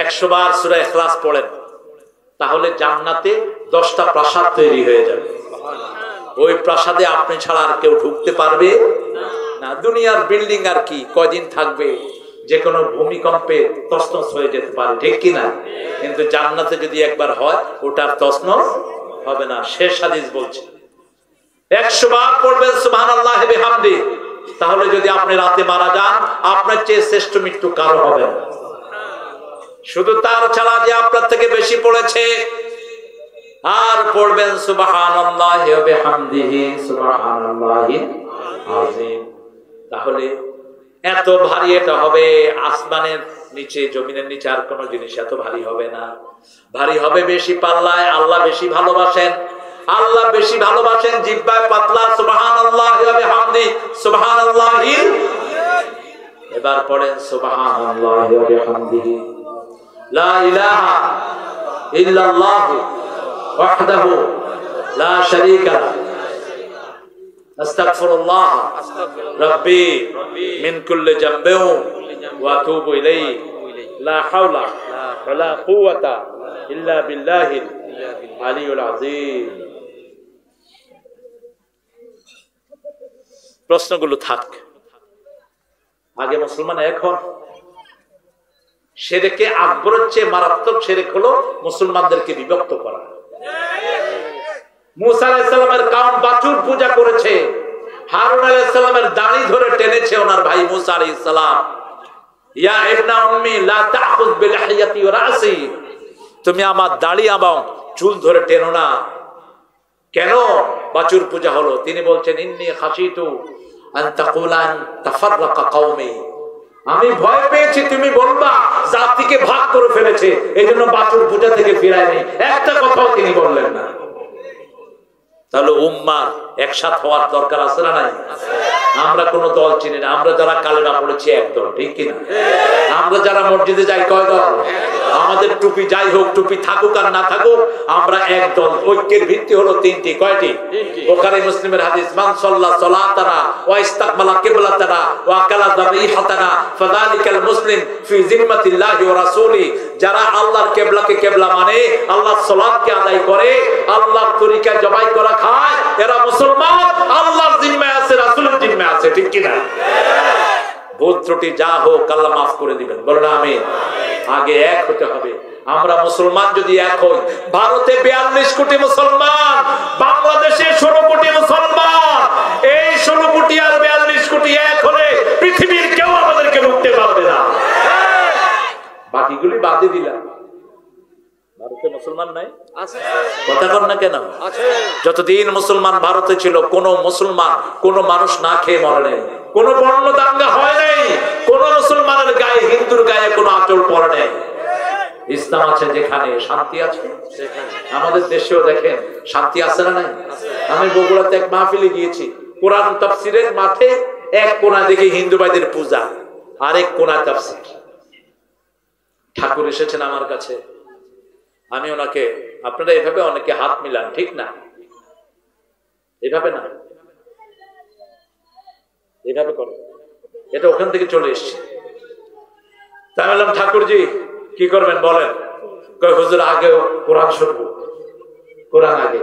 100 বার সূরা ইখলাস পড়েন, তাহলে জান্নাতে 10টা প্রাসাদ তৈরি হয়ে যাবে। ওই প্রাসাদে আপনি ছাড়া আর কেউ ঢুকতে পারবে না। দুনিয়ার বিল্ডিং আর কি কয়দিন থাকবে, যে কোনো ভূমিকম্পে তছনছ হয়ে যেতে পারে, ঠিক কিনা? কিন্তু জান্নাতে যদি একবার হয় ওটার তছনছ হবে না। শেষ হাদিস বলছে 100 বার পড়বেন সুবহানাল্লাহি বিহামদি, তাহলে যদি আপনি রাতে মারা যান আপনার চেয়ে শ্রেষ্ঠ মৃত্যু কারো হবে না। শুধু তার ছাড়া যে আপনার থেকে বেশি পড়েছে। আর পড়বেন সুবহানাল্লাহি ওয়া বিহামদিহি সুবহানাল্লাহিল আযীম। তাহলে এত ভারী এটা হবে, আসমানের নিচে জমিনের নিচে আর কোনো জিনিস এত ভারী হবে না। ভারী হবে বেশি পাল্লায়। আল্লাহ বেশি ভালোবাসেন, আল্লাহ বেশি ভালোবাসেন জিহ্বায় পাতলা সুবহানাল্লাহি ওয়া বিহামদি সুবহানাল্লাহিল। এবার পড়েন সুবহানাল্লাহি ওয়া বিহামদিহি লা ইলাহা ইল্লাল্লাহু ওয়াহদাহু লা শারীকা লাহু আস্তাগফিরুল্লাহ রাব্বি মিন কুল্লি যামবিন ওয়া আতুবু ইলাইহি লা হাওলা ওয়া লা কুওয়াতা ইল্লা বিল্লাহিল আলিয়্যিল আযীম। প্রশ্নগুলো থাক। আগে মুসলমান, এখন শিরকে আকবরের চেয়ে মারাত্মক শিরক হলো মুসলমানদেরকে বিভক্ত করা। মুসা আলাইহিস সালামের কওম বাছুর পূজা করেছে, হারুন আলাইহিস সালামের দাড়ি ধরে টেনেছে ওনার ভাই মুসা আলাইহিস সালাম। ইয়া ইবনা উম্মি লা তাখুয বিলহিয়াতি ওয়া রাসি, তুমি আমার দাড়ি এবং চুল ধরে টেনো না। কেন বাছুর পূজা হলো? তিনি বলছেন ইন্নী খাশিতু আন তাকুলান তাফাররাকা কওমি, আমি ভয় পেয়েছি তুমি বলবা জাতিকে ভাগ করে ফেলেছে, এইজন্য বাছুর পূজা থেকে ফিরায়নি। একটা কথাও তিনি বললেন না। তাহলে উম্মাহ একসাথ হওয়ার দরকার আছে না নাই? আমরা কোন দল চিনি না। আমরা যারা কালেমা পড়েছি এক দল, ঠিক কিনা? আমরা যারা মসজিদে যাই কয় দল? আমাদের টুপি যাই হোক, টুপি থাকুক আর না থাকুক, আমরা এক দল। ঐক্যের ভিত্তি হলো 3টি। কয়টি? বুখারী মুসলিমের হাদিস, মান সাল্লা সালাতানা ওয়া ইস্তাকবালা কিবলাতানা ওয়া আকালা যাবিহাতানা ফাযালিকাল মুসলিম ফি জিম্মাতিল্লাহি ওয়া রাসূলি, যারা আল্লাহর কিবলাকে কিবলা মানে, আল্লাহর সালাতকে আদায় করে, আল্লাহর তরিকায় জবাই করা খায়, এরা মুসলমান। আল্লাহর জিম্মায় আছে, রাসূলের জিম্মায় আছে, ঠিক কি না? ভুল ত্রুটি যা হোক আল্লাহ মাফ করে দিবেন, বলেন আমিন। আগে এক হতে হবে। আমরা মুসলমান যদি এক হই, ভারতে 42 কোটি মুসলমান, বাংলাদেশে 16 কোটি মুসলমান, এই 16 কোটি আর 42 কোটি এক হলে পৃথিবীর কেউ আমাদেরকে রুখতে পারবে না। বাকিগুলি বাদে দিলাম। ভারতে মুসলমান নাই আছে, কথা কর না কেন? আছে। যতদিন মুসলমান ভারতে ছিল, কোন মুসলমান কোন মানুষ না খেয়ে মরে নাই, কোন বর্ণ দাঙ্গা হয় নাই, কোন মুসলমানের গায়ে হিন্দুর গায়ে কোনো আঁচল পড়ে নাই। ইসলাম আছে যেখানে, শান্তি আছে সেখানে। আমাদের দেশেও দেখেন শান্তি আছে না নাই? আমি বগুড়াতে এক মাহফিলে গিয়েছি, কোরআন তাফসীরের মাঠে এক কোণা দিকে হিন্দু ভাইদের পূজা, আরেক কোণা তাফসীর। ঠাকুর এসেছেন আমার কাছে, আমি ওনাকে, আপনারা এভাবে অনেকে হাত মিলান, ঠিক না? এভাবে না, এভাবে করো, এটা ওখান থেকে চলে এসছে। তাই বললাম, ঠাকুরজি কি করবেন বলেন? কয় হুজুর আগে কোরআন শুনবো। কোরআন আগে,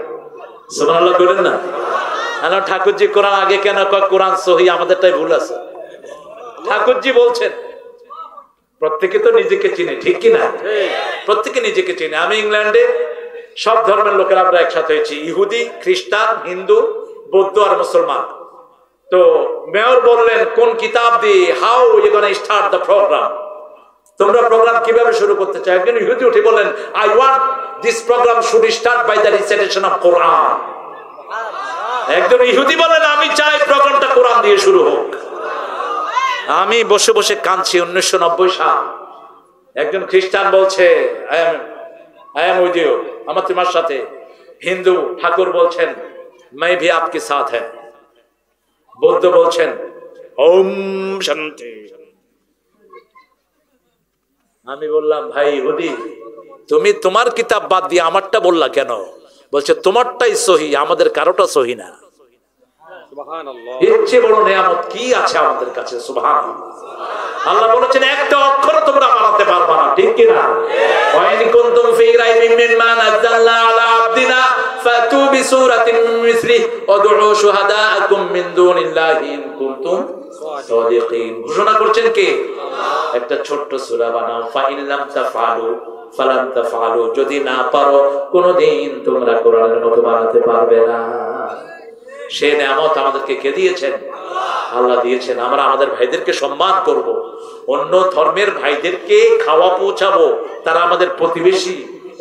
সুবহানাল্লাহ বলেন না? ঠাকুরজি কোরআন আগে কেন? কয় কোরআন সহি, আমাদেরটাই ভুল আছে। ঠাকুরজি বলছেন প্রত্যেকে তো নিজেকে চিনে, ঠিক কিনা? প্রত্যেকে নিজেকে চিনে। আমি ইংল্যান্ডে সব ধর্মের লোকেরা আমরা একসাথে হয়েছি, ইহুদি, খ্রিস্টান, হিন্দু, বৌদ্ধ আর মুসলমান। তো মেয়র বললেন কোন কিতাব দিয়ে, how you gonna start the program, তোমরা প্রোগ্রাম কিভাবে শুরু করতে চাও? একজন ইহুদি উঠে বললেন, I want this program should start by the recitation of Quran. একজন ইহুদি বলেন, আমি চাই প্রোগ্রামটা কোরআন দিয়ে শুরু হোক। আমি বসে বসে কাঁদছি। 1990 সাল। একজন খ্রিস্টান বলছে, আই এম উইথ ইউ, আমার তোমার সাথে। হিন্দু ঠাকুর বলছেন, मैं भी आपके साथ है। বৌদ্ধ বলছেন, ওম শান্তি। আমি বললাম, ভাই ইহুদি, তুমি তোমার কিতাব বাদ দিয়ে আমারটা বললা কেন? বলছে তোমারটাই সহি, আমাদের কারোটা সহি না। সুবহানাল্লাহ। এর চেয়ে বড় নিয়ামত কি আছে আমাদের কাছে? সুবহানাল্লাহ। আল্লাহ বলেছেন, একটা কিনা? ওয়াইন কুনতুম ফি রাইবিন মিম্মা নাযালনা আলা আবদিনা ফাতু বিসূরাতিন মিসলি ওয়াদউ শুহাদাআকুম মিন দুনিল্লাহি ইন কুনতুম সাদিকিন। ঘোষণা করছেন কে? আল্লাহ। একটা ছোট্ট সূরা বানাও, ফা ইন লাম তাফআলু ফালান তাফআলু, যদি না পারো কোনদিন তোমরা কোরআনের মতো বানাতে পারবে না। সে নিয়ামত আমাদেরকে কে দিয়েছেন? আল্লাহ দিয়েছেন। আমরা আমাদের ভাইদেরকে সম্মান করব, অন্য ধর্মের ভাইদেরকে খাওয়া পৌঁছাবো, তারা আমাদের প্রতিবেশী।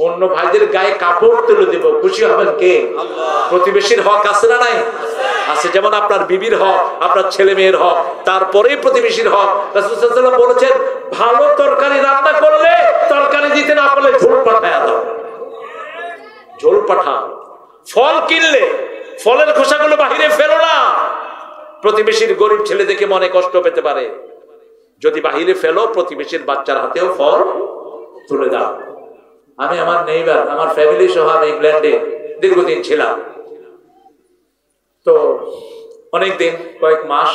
অন্য ভাইদের গায়ে কাপড় তুলে দেব, খুশি হবেন কে? প্রতিবেশীর হক আছে না নাই? আছে। যেমন আপনার বিবির হক, আপনার ছেলে মেয়ের হক, তারপরেই প্রতিবেশীর হক। রাসূল সাল্লাল্লাহু আলাইহি ওয়াসাল্লাম বলেছেন, ভালো তরকারি রান্না করলে তরকারি দিতে না পারলে ঝোল পাঠায় দাও, ঝোল পাঠাও। ফল কিনলে ফলের খোসাগুলো বাহিরে ফেলো না, প্রতিবেশীর গরিব ছেলে দেখে মনে কষ্ট পেতে পারে। যদি বাহিরে ফেলো, প্রতিবেশীর বাচ্চার হাতেও ফল তুলে দাও। আমি আমার নেইবার, আমার ফ্যামিলি সহ আমি ইংল্যান্ডে দীর্ঘদিন ছিলাম, তো অনেকদিন, কয়েক মাস।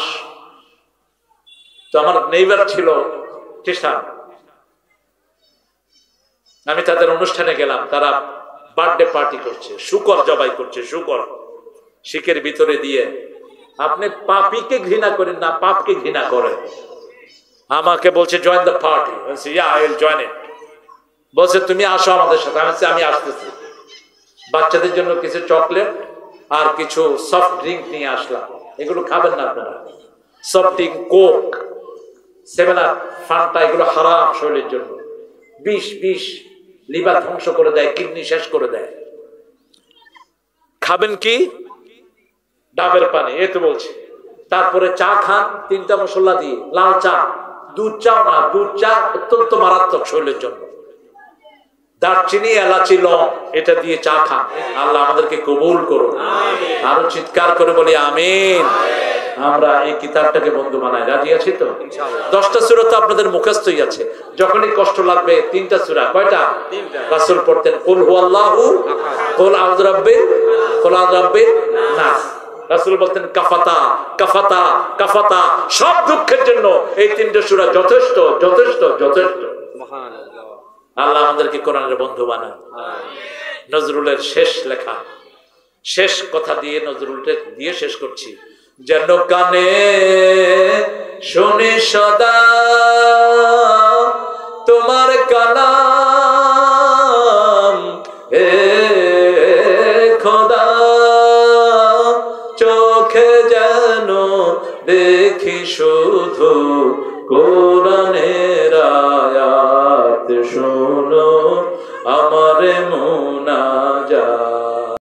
তো আমার নেইবার ছিল খ্রিস্টান, আমি তাদের অনুষ্ঠানে গেলাম। তারা বার্থডে পার্টি করছে, শুকর জবাই করছে, শুকর শিকের ভিতরে দিয়ে। আপনি পাপীকে ঘৃণা করেন না, পাপকে ঘৃণা করেন। আমাকে বলছে join the party, I will join it. বলছে তুমি আসো আমাদের সাথে। আমি আসতেছি। বাচ্চাদের জন্য কিছু চকলেট আর কিছু সফট ড্রিঙ্ক নিয়ে আসলাম। এগুলো খাবেন না আপনারা। Soft drink, Coke, 7 up, Fanta, এগুলো হারাম শরীরের জন্য। বিষ লিভার ধ্বংস করে দেয়, কিডনি শেষ করে দেয়। খাবেন কি? ডাবের পানি, এই তো বলছি। তারপরে চা খান 3টা মশলা দিয়ে, লাল চা। দুধ চাও না, দুধ চা অত্যন্ত মারাত্মক শরীরের জন্য। দারচিনি, এলাচি, লং, এটা দিয়ে চা খান। আল্লাহ আমাদেরকে কবুল করুন। আরো চিৎকার করে বলি আমিন। আমরা এই কিতাবটাকে বন্ধু বানাই, রাজি আছি তো? 10টা সূরা তো আপনাদের মুখস্থই আছে। যখনই কষ্ট লাগবে 3টা সূরা। কয়টা? রাসূল পড়তেন কুল হুয়াল্লাহু, কুল আউযু বিরাব্বিল, কুল আউযু বিরাব্বিন নাস। রাসূল বলতেন কাফাতা কাফাতা কাফাতা। সব দুঃখের জন্য এই 3টা সূরা যথেষ্ট, যথেষ্ট, যথেষ্ট। সুবহানাল্লাহ। আল্লাহ আমাদেরকে কোরআনের বন্ধু বানান। নজরুলের শেষ লেখা, শেষ কথা দিয়ে নজরুলটা দিয়ে শেষ করছি। যেন কানে শুনে সদা তোমার কালাম, হে খোদা, চোখে যেন দেখি শুধু কোরআনের আয়াত, শোনো আমার মুনা